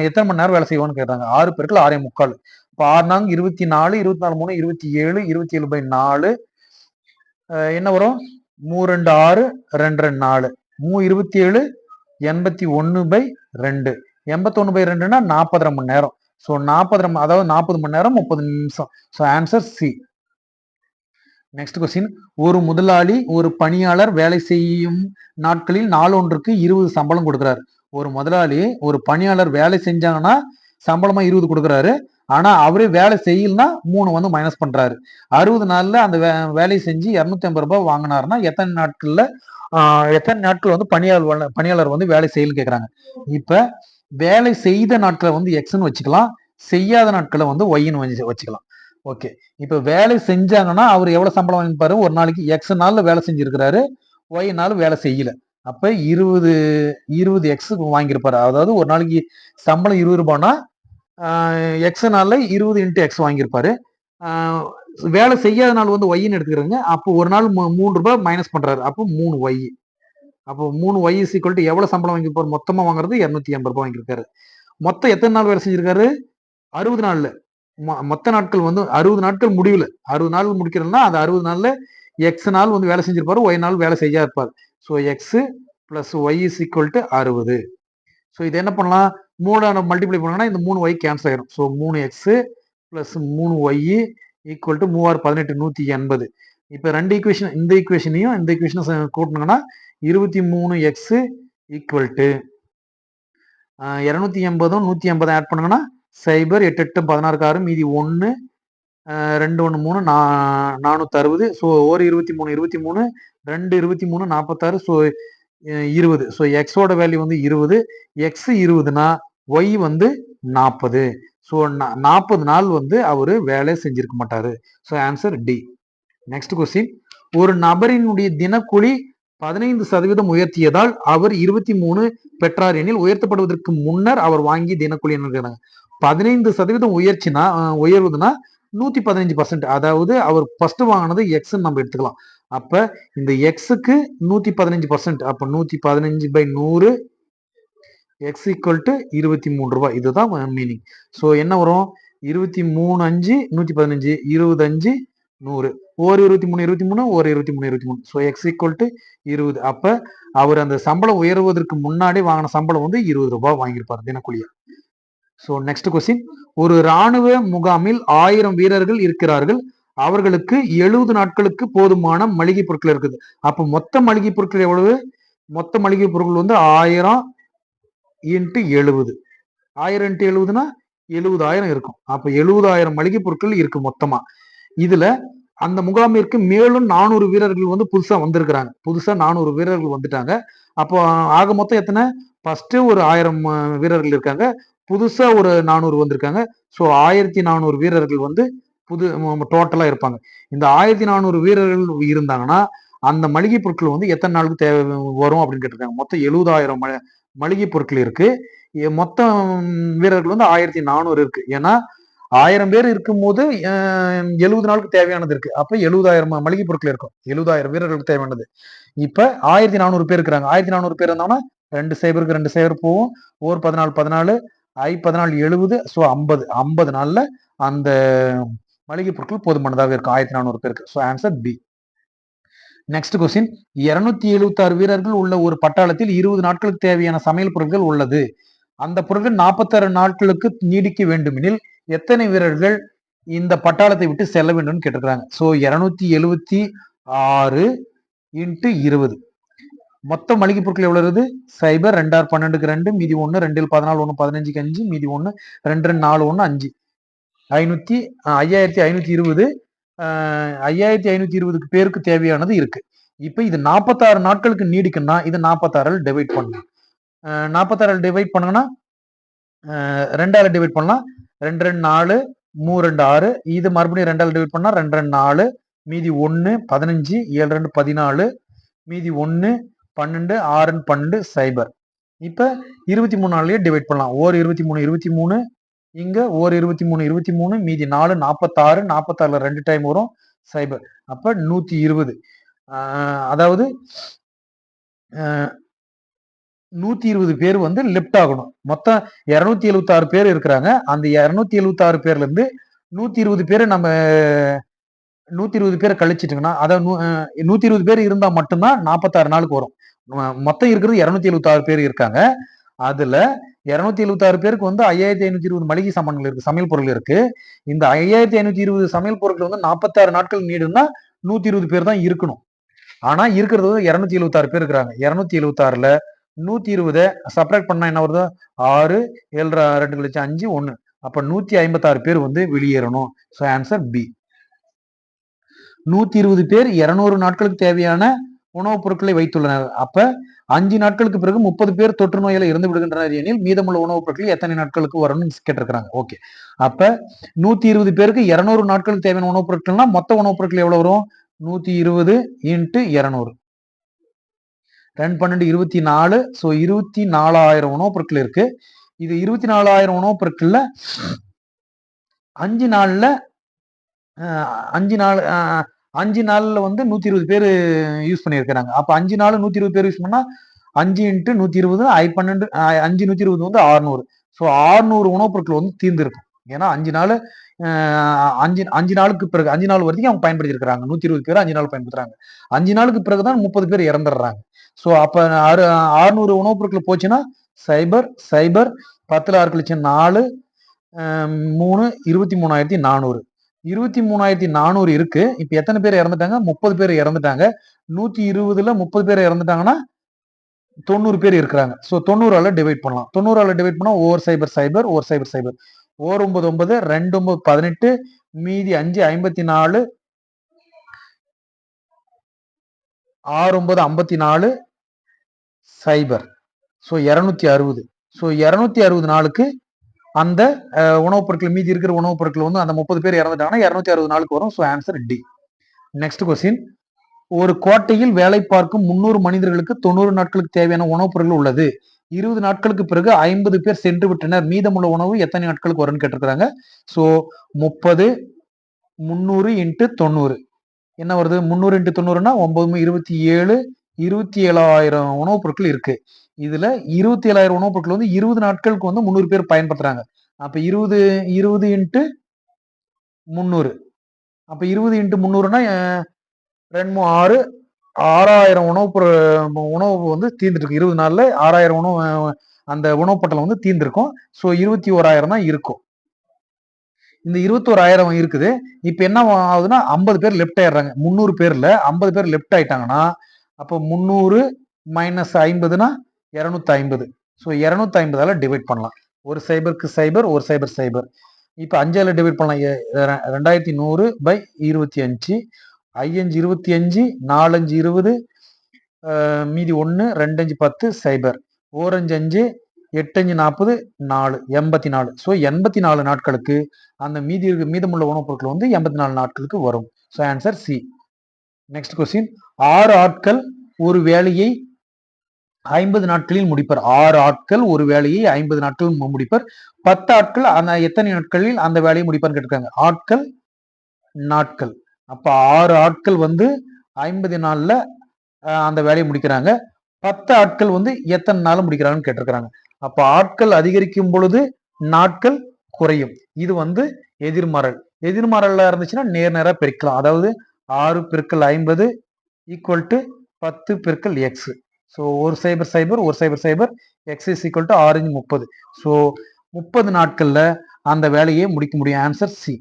எத்தனை மணி நேரம் வேலை செய்வோம்னு கேட்டாங்க. 6 பெருக்கல் 6:45. இப்போ 6 நாங்க 24, 24 3 27, 27/4 என்ன வரும்? 3 2 6, 2 2 4, 3 27, 81/2. 81/2னா 40 மணி நேரம். ஸோ 40, அதாவது 40 மணி நேரம் 30 நிமிஷம். So answer C. Next question, ஒரு முதலாளி ஒரு பணியாளர் வேலை செய்யும் நாட்களில் நாளொன்றுக்கு 20 சம்பளம் கொடுக்குறாரு. ஒரு முதலாளி ஒரு பணியாளர் வேலை செஞ்சாங்கன்னா சம்பளமா 20 கொடுக்குறாரு. ஆனா அவரே வேலை செய்யலன்னா 3 வந்து மைனஸ் பண்றாரு. 60 நாள்ல அந்த வேலையை செஞ்சு 250 ரூபாய் வாங்கினாருன்னா எத்தனை நாட்கள் வந்து பணியாளர் வந்து வேலை செய்யலன்னு கேக்குறாங்க. இப்ப வேலை செய்த நாட்களை வந்து எக்ஸ்ன்னு வச்சுக்கலாம், செய்யாத நாட்களை வந்து ஒய்ன்னு வச்சுக்கலாம். ஓகே, இப்ப வேலை செஞ்சாங்கன்னா அவர் எவ்வளவு சம்பளம் வாங்கிப்பாரு? ஒரு நாளைக்கு எக்ஸ் நாள்ல வேலை செஞ்சிருக்கிறாரு, ஒய் நாள் வேலை செய்யல. அப்ப 20 எக்ஸ் வாங்கியிருப்பாரு. அதாவது ஒரு நாளைக்கு சம்பளம் 20 ரூபாய்னா எக்ஸ் நாள்ல 20 இன்ட்டு எக்ஸ் வாங்கியிருப்பாரு. வேலை செய்யாத நாள் வந்து ஒய்ன்னு எடுத்துக்கிறாங்க. அப்போ ஒரு நாள் 3 ரூபாய் மைனஸ் பண்றாரு. அப்போ 3 ஒய். அப்போ 3 ஒய் இஸ் ஈக்குவல் டு எவ்வளவு சம்பளம் வாங்கியிருப்பாரு? மொத்தமா வாங்குறது 280 ரூபாய் வாங்கியிருக்காரு. மொத்தம் எத்தனை நாள் வேலை செஞ்சிருக்காரு? 60 நாள்ல. மொத்த நாட்கள் வந்து 60 நாட்கள் முடிவுல 60 நாள் முடிக்கிறதுனா அது 60 நாள்ல எக்ஸ் நாள் வந்து வேலை செஞ்சிருப்பாரு, ஒய் நாள் வேலை செய்யா இருப்பாரு. So X plus Y is equal to 60. So இது என்ன பண்ணலாம்? 3 மல்டிப்ளை பண்ணோம்னா இந்த 3 ஒய் கேன்சல் ஆயிரும். So 3 X plus 3 Y equal to 3 18 180. இப்ப ரெண்டு ஈக்குவேஷன், இந்த ஈக்குவேஷனையும் இந்த ஈக்குவேஷனும் கூட்டணுங்கன்னா 23 எக்ஸ் ஈக்குவல் டு 280 180 ஆட் பண்ணுங்கன்னா 0 8 8 16 6 மீதி 1 2 1 3 460. ஸோ ஒரு 23 2 23 46. ஸோ 20. ஸோ எக்ஸோட வேல்யூ வந்து 20. எக்ஸ் 20னா ஒய் வந்து 40. ஸோ 40 நாள் வந்து அவரு வேலை செஞ்சிருக்க மாட்டாரு. So answer D. Next question, ஒரு நபரினுடைய தினக்கூலி 15% உயர்த்தியதால் அவர் 23 பெற்றார் எனில் உயர்த்தப்படுவதற்கு முன்னர் அவர் வாங்கிய தினக்கூலி என்ன? 15% உயர்வுதுன்னா 115%. அதாவது அவர் ஃபர்ஸ்ட் வாங்கினது எக்ஸ் நம்ம எடுத்துக்கலாம். அப்ப இந்த எக்ஸுக்கு 115%. அப்ப 115/100 எக்ஸ் ஈக்குவல் டு 23 ரூபாய். இதுதான் மீனிங். ஸோ என்ன வரும்? 23 5 115 25 100. ஒரு 23 ஒரு 23. So X equal to 20. அப்ப அவர் அந்த சம்பளம் உயர்வதற்கு முன்னாடி வாங்கின சம்பளம் வந்து 20 ரூபாய் வாங்கியிருப்பார் தினக்கூலியா. ஸோ நெக்ஸ்ட் கொஸ்டின், ஒரு இராணுவ முகாமில் 1000 வீரர்கள் இருக்கிறார்கள். அவர்களுக்கு 70 நாட்களுக்கு போதுமான மளிகை பொருட்கள் இருக்குது. அப்ப மொத்த மளிகை பொருட்கள் எவ்வளவு? மொத்த மளிகை பொருட்கள் வந்து 1000 இன்ட்டு 70. 1000 இன்ட்டு 70னா 70,000 இருக்கும். அப்ப 70,000 மளிகை பொருட்கள் இருக்கு மொத்தமா. இதுல அந்த முகாமிற்கு மேலும் 400 வீரர்கள் வந்து புதுசா வந்திருக்கிறாங்க. புதுசா 400 வீரர்கள் வந்துட்டாங்க. அப்போ ஆக மொத்தம் எத்தனை? ஃபர்ஸ்ட் ஒரு 1000 வீரர்கள் இருக்காங்க, புதுசா ஒரு 400 வந்திருக்காங்க. ஸோ 1400 வீரர்கள் வந்து டோட்டலா இருப்பாங்க. இந்த 1400 வீரர்கள் இருந்தாங்கன்னா அந்த மளிகை பொருட்கள் வந்து எத்தனை நாளுக்கு தேவை வரும் அப்படின்னு கேட்டிருக்காங்க. மொத்தம் 70,000 மளிகை பொருட்கள் இருக்கு. மொத்தம் வீரர்கள் வந்து 1400 இருக்கு. ஏன்னா 1000 பேர் இருக்கும் போது 70 நாளுக்கு தேவையானது இருக்கு. அப்ப 70,000 மளிகை பொருட்கள் இருக்கும். 70,000 வீரர்களுக்கு தேவையானது. இப்ப 1400 பேர் இருக்கிறாங்க. 1400 பேர் இருந்தாங்கன்னா 2 சைபருக்கு 2 சைபர் போகும். 14 14 I14 70, ஸோ 50 நாள்ல அந்த மளிகை பொருட்கள் போதுமானதாக இருக்கும் 1400 பேருக்கு. So answer B. Next question, 276 வீரர்கள் உள்ள ஒரு பட்டாளத்தில் 20 நாட்களுக்கு தேவையான சமையல் பொருட்கள் உள்ளது. அந்த பொருட்கள் 46 நாட்களுக்கு நீடிக்க வேண்டுமெனில் எத்தனை வீரர்கள் இந்த பட்டாளத்தை விட்டு செல்ல வேண்டும் கேட்டிருக்காங்க. ஸோ 276 × 20 மொத்த மளிகை பொருட்கள் எவ்வளவு இருக்குது? சைபர் 2 12க்கு 2, மீதி 1 2 14 1 15க்கு 5, மீதி 1 2 4 1 5 5520. 5520 பேருக்கு தேவையானது இருக்கு. இப்ப இது 46 நாட்களுக்கு நீடிக்குன்னா இது 46 டிவைட் பண்ணணும். 46 டிவைட் பண்ணுங்கன்னா 2ஆல டிவைட் பண்ணலாம். 2 2 4, 3 2 6. இது மறுபடியும் 2ஆல டிவைட் பண்ணா 2 2 4, மீதி 1 15, 7 2 14, மீதி 1 12, 6 12 சைபர். இப்ப 23 நாள்லயே டிவைட் பண்ணலாம். ஓர் 23 23, இங்க ஓர் 23 23, மீதி 4 46. 46ல 2 டைம் வரும் சைபர். அப்ப 120. அதாவது 120 பேர் வந்து லெஃப்ட் ஆகணும். மொத்தம் 276 பேர் இருக்கிறாங்க. அந்த 276 பேர்ல இருந்து 120 பேரை நம்ம 120 பேரை கழிச்சிட்டோம்னா, அதாவது 120 பேர் இருந்தா மட்டும்தான் 46 நாளுக்கு வரும். மொத்தம் இருக்கிறது 276 பேர் இருக்காங்க. அதுல 276 பேருக்கு வந்து 5520 மளிகை சாமான்கள் இருக்கு, சமையல் பொருள் இருக்கு. இந்த 5520 சமையல் பொருட்கள் வந்து 46 நாட்கள் நீடுனா 120 பேர் தான் இருக்கணும். ஆனா இருக்கிறது வந்து 276 பேர் இருக்கிறாங்க. 276ல 120 சப்ராக்ட் பண்ணா என்ன வருது? 6 7 2 கழிச்சு 5 1. அப்ப 156 பேர் வந்து வெளியேறணும். So answer B. 120 பேர் 200 நாட்களுக்கு தேவையான உணவுப் பொருட்களை வைத்துள்ளனர். அப்ப 5 நாட்களுக்கு பிறகு 30 பேர் தொற்று நோயில இறந்து விடுகின்றனர் எனில் மீதமுள்ள உணவுப் பொருட்கள் எத்தனை நாட்களுக்கு வரும்னு கேட்டிருக்கிறாங்க. ஓகே, அப்ப 120 பேருக்கு 200 நாட்களுக்கு தேவையான உணவுப் பொருட்கள்னா மொத்த உணவுப் பொருட்கள் எவ்வளவு வரும்? 120 × 200. 2 12 24. ஸோ 24,000 உணவுப் பொருட்கள் இருக்கு. இது 24,000 உணவுப் பொருட்கள்ல 5 நாள்ல 5 நாள்ல வந்து 120 பேர் யூஸ் பண்ணியிருக்கிறாங்க. அப்ப 5 நாள் 120 பேர் யூஸ் பண்ணா 5 × 120 I12 5 120 வந்து 600. ஸோ 600 உணவுப் பொருட்கள் வந்து தீர்ந்திருக்கும். ஏன்னா 5 நாள் 5 நாளுக்கு பிறகு 5 நாள் வரைக்கும் அவங்க பயன்படுத்தி இருக்கிறாங்க. 120 பேர் 5 நாள் பயன்படுத்துறாங்க. 5 நாளுக்கு பிறகுதான் 30 பேர் இறந்துடுறாங்க. ஸோ அப்ப 600 உணவுப் பொருட்கள் போச்சுன்னா சைபர் சைபர் 10ல 6 கழிச்சு 4 3 23,400. 23,400 இருக்கு. இப்ப எத்தனை பேர் இறந்துட்டாங்க? 30 பேர் இறந்துட்டாங்க. 120ல 30 பேர் இறந்துட்டாங்கன்னா 90 பேர் இருக்கிறாங்க. ஸோ 90ஆல டிவைட் பண்ணலாம். 90ஆல டிவைட் பண்ணா ஓர் சைபர் சைபர் ஓர் சைபர் சைபர். ஓர் 9 9, 2 9 18, மீதி 5 54, 6 9 54 சைபர். ஸோ 260. ஸோ 260 நாளுக்கு அந்த உணவுப் பொருட்கள் மீதி இருக்கிற உணவுப் பொருட்கள் வந்து அந்த 30 பேர் இறந்துட்டாங்கன்னா 260 நாளுக்கு வரும். So answer D. Next question, ஒரு கோட்டையில் வேலை பார்க்கும் 300 மனிதர்களுக்கு 90 நாட்களுக்கு தேவையான உணவுப் பொருட்கள் உள்ளது. 20 நாட்களுக்கு பிறகு 50 பேர் சென்று விட்டனர். மீதமுள்ள உணவு எத்தனை நாட்களுக்கு வரும்னு கேட்டிருக்கிறாங்க. ஸோ 30 300 × 90 என்ன வருது? 300 × 90னா 9 27, 27,000 உணவுப் பொருட்கள் இருக்கு. இதுல 27,000 உணவுப் பொருட்கள் வந்து 20 நாட்களுக்கு வந்து 300 பேர் பயன்படுத்துறாங்க. அப்ப 20 × 300. அப்ப 20 × 300னா 2 6 6,000 உணவு வந்து தீர்ந்துட்டு இருக்கு. 20 நாள்ல 6,000 உணவு அந்த உணவுப் பட்டலம் வந்து தீர்ந்திருக்கும். ஸோ 21,000 தான் இருக்கும். இந்த 21,000 இருக்குது. இப்ப என்ன ஆகுதுன்னா 50 பேர் லெஃப்ட் ஆயிடுறாங்க. 300 பேர்ல 50 பேர் லெஃப்ட் ஆயிட்டாங்கன்னா அப்போ 300 - 50னா 250. ஸோ 250ஆல டிவைட் பண்ணலாம். ஒரு சைபருக்கு சைபர் ஒரு சைபர் சைபர். இப்ப 5ஆல டிவைட் பண்ணலாம். 2100/25. 5 5 25, 4 5 20, மீதி 1 2 5 10 சைபர். 4 5 5, 8 5 40, 4 84. ஸோ 84 நாட்களுக்கு அந்த மீதமுள்ள உணவுப் பொருட்கள் வந்து 84 நாட்களுக்கு வரும். So answer C. Next question, 6 ஆட்கள் ஒரு வேலையை 50 நாட்களில் முடிப்பர். 6 ஆட்கள் ஒரு வேலையை 50 நாட்கள் முடிப்பர். 10 ஆட்கள் அந்த எத்தனை நாட்களில் அந்த வேலையை முடிப்பார்னு கேட்டிருக்காங்க. ஆட்கள் நாட்கள். அப்ப 6 ஆட்கள் வந்து 50 நாள்ல அந்த வேலையை முடிக்கிறாங்க. 10 ஆட்கள் வந்து எத்தனை நாள் முடிக்கிறாங்கன்னு கேட்டிருக்கிறாங்க. அப்ப ஆட்கள் அதிகரிக்கும் பொழுது நாட்கள் குறையும். இது வந்து எதிர்மறை. எதிர்மறைல இருந்துச்சுன்னா நேரா பெருக்கலாம். அதாவது 6 பெருக்கல் 50 ஈக்குவல் டு 10 பெருக்கல் எக்ஸ். ஸோ ஒரு சைபர் சைபர் ஒரு cipher cipher x is equal to 6 30. So 30 நாட்கள்ல அந்த வேலையை முடிக்க முடியும். Answer C.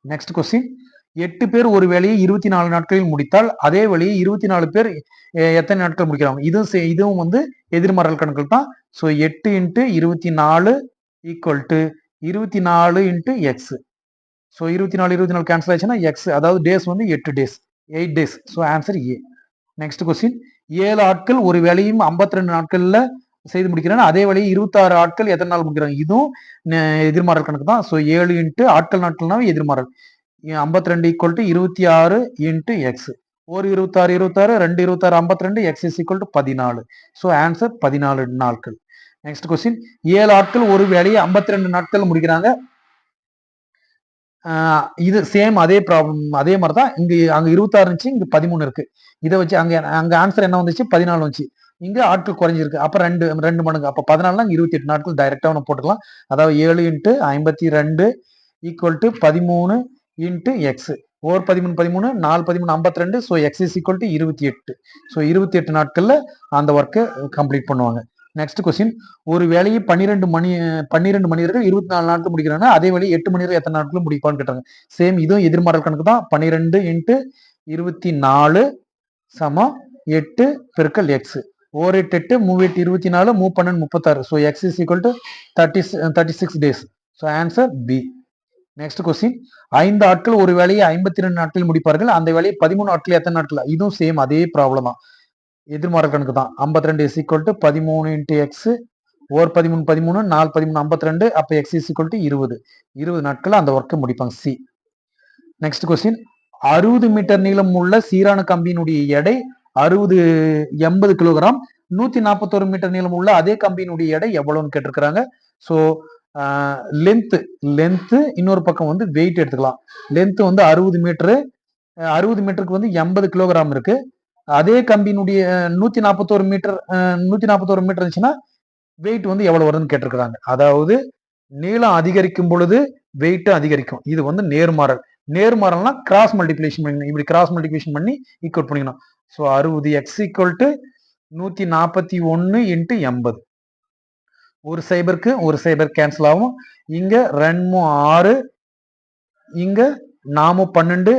நெக்ஸ்ட் கொஸ்டின், 8 பேர் ஒரு வேலையை 24 நாட்களில் முடித்தால் அதே வேலையை 24 பேர் எத்தனை நாட்கள் முடிக்கிறாங்க? இதுவும் வந்து எதிர்மறை கணக்குகள் தான். So 8 into 24 equal to 24 into X. So 24 cancel ஆச்சுன்னா எக்ஸ், அதாவது டேஸ் வந்து 8 days, 8 days. So answer A. Next question, 7 ஆட்கள் ஒரு வேலையும் 52 நாட்கள்ல செய்து முடிக்கிறாங்க, அதே வேலையை 26 ஆட்கள் எத்தனை நாள் முடிக்கிறாங்க? இதுவும் எதிர்மறை கணக்கு தான். ஸோ 7 இன்ட்டு ஆட்கள் நாட்கள்னாவே எதிர்மறை. 52 ஈக்குவல் டு 26 இன்ட்டு எக்ஸ். ஒரு 26 26, 2 26 52, X is equal to 14. So answer 14 நாட்கள். நெக்ஸ்ட் கொஸ்டின், 7 ஆட்கள் ஒரு வேலையை 52 நாட்கள் முடிக்கிறாங்க. இது சேம் அதே ப்ராப்ளம், அதே மாதிரி தான். அங்க 26 இருந்துச்சு, இங்க 13 இருக்கு. இதை வச்சு அங்க ஆன்சர் என்ன வந்துச்சு? 14 வந்துச்சு. இங்க ஆட்கள் குறைஞ்சிருக்கு. அப்ப ரெண்டு மடங்கு. அப்ப 14 28 நாட்கள் டைரக்டா ஒன்று போட்டுக்கலாம். அதாவது 7 into 52 equal to 13 into X. 13 13, 4 13 52. So X is equal to 28. So 28 நாட்கள்ல அந்த ஒர்க்கை கம்ப்ளீட் பண்ணுவாங்க. நெக்ஸ்ட் கொஸ்டின், ஒரு வேலையை 12 மனிதர்கள் 24 நாட்கள் முடிக்கிறாங்க, அதே வேலையை 8 மனிதர்கள் எத்தனை நாட்கள் முடிப்பான்னு கேட்டாங்க. சேம், இதுவும் எதிர்மறை கணக்கு தான். 12 இன்ட்டு 24 சமம் 8 பெருக்கல் எக்ஸ். 1 8 8, 3 8 24, 3 12 36. So X is equal to 36 days. So answer B. Next question, 5 ஆட்கள் ஒரு வேலையை 52 நாட்களில் முடிப்பார்கள், அந்த வேலையை 13 நாட்கள் எத்தனை நாட்கள்? இதுவும் சேம் அதே ப்ராப்ளம் தான், எதிர்மறை கணக்கு தான். 52 is equal to 13 into X. 1 13 13, 4 13 52. அப்ப எக்ஸ் இஸ் ஈக்குவல் டு 20 நாட்கள் அந்த ஒர்க்கை முடிப்பாங்க. சி. நெக்ஸ்ட் கொஸ்டின், 60 மீட்டர் நீளம் உள்ள சீரான கம்பியினுடைய எடை 80 கிலோகிராம். 141 மீட்டர் நீளம் உள்ள அதே கம்பியினுடைய எடை எவ்வளவுன்னு கேட்டிருக்கிறாங்க. ஸோ லென்த் இன்னொரு பக்கம் வந்து வெயிட் எடுத்துக்கலாம். லென்த் வந்து 60 மீட்டரு, 60 மீட்டருக்கு வந்து 80 கிலோகிராம் இருக்கு. அதே கம்பியினுடைய 141 மீட்டர் இருந்துச்சுன்னா வெயிட் வந்து எவ்வளவு வருதுன்னு கேட்டிருக்கிறாங்க. அதாவது நீளம் அதிகரிக்கும் பொழுது வெயிட் அதிகரிக்கும். இது வந்து நேர்மாறல்னா கிராஸ் மல்டிபிளேஷன் பண்ணி, இப்படி கிராஸ் மல்டிபிளேஷன் பண்ணி ஈக்குவல் பண்ணிக்கணும். So 60 X equal to 141 into 80. ஒரு சைபருக்கு ஒரு சைபர் கேன்சல் ஆகும். இங்க 2 6, இங்க 4 12,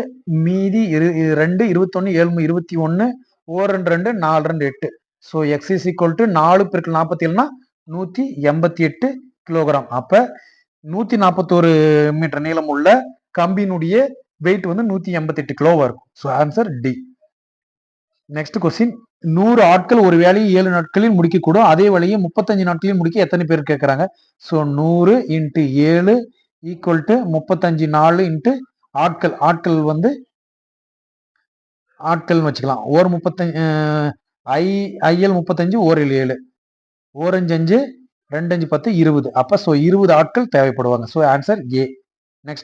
மீதி 2 21, 7 21, 1 2 4 2 8. So X is equal to 4 பெருக்கல் 47னா 188 கிலோகிராம். அப்ப 141 மீட்டர் நீளம் உள்ள கம்பியினுடைய வெயிட் வந்து 188 கிலோவா இருக்கும். So answer D. Next question, 100 ஆட்கள் ஒரு வேலையை 7 நாட்களில் முடிக்கக்கூடும், அதே வேலையை 35 நாட்களில் முடிக்க எத்தனை பேர் கேட்கறாங்க? So 100 into 7 equal to 35 4 into ஆட்கள் வந்து வச்சுக்கலாம். ஒரு 35 ஐஎல் 35, 1 7, 1 5 5, 2 5 10, 20. அப்ப ஸோ 20 ஆட்கள் தேவைப்படுவாங்க. So answer A. நெக்ஸ்ட்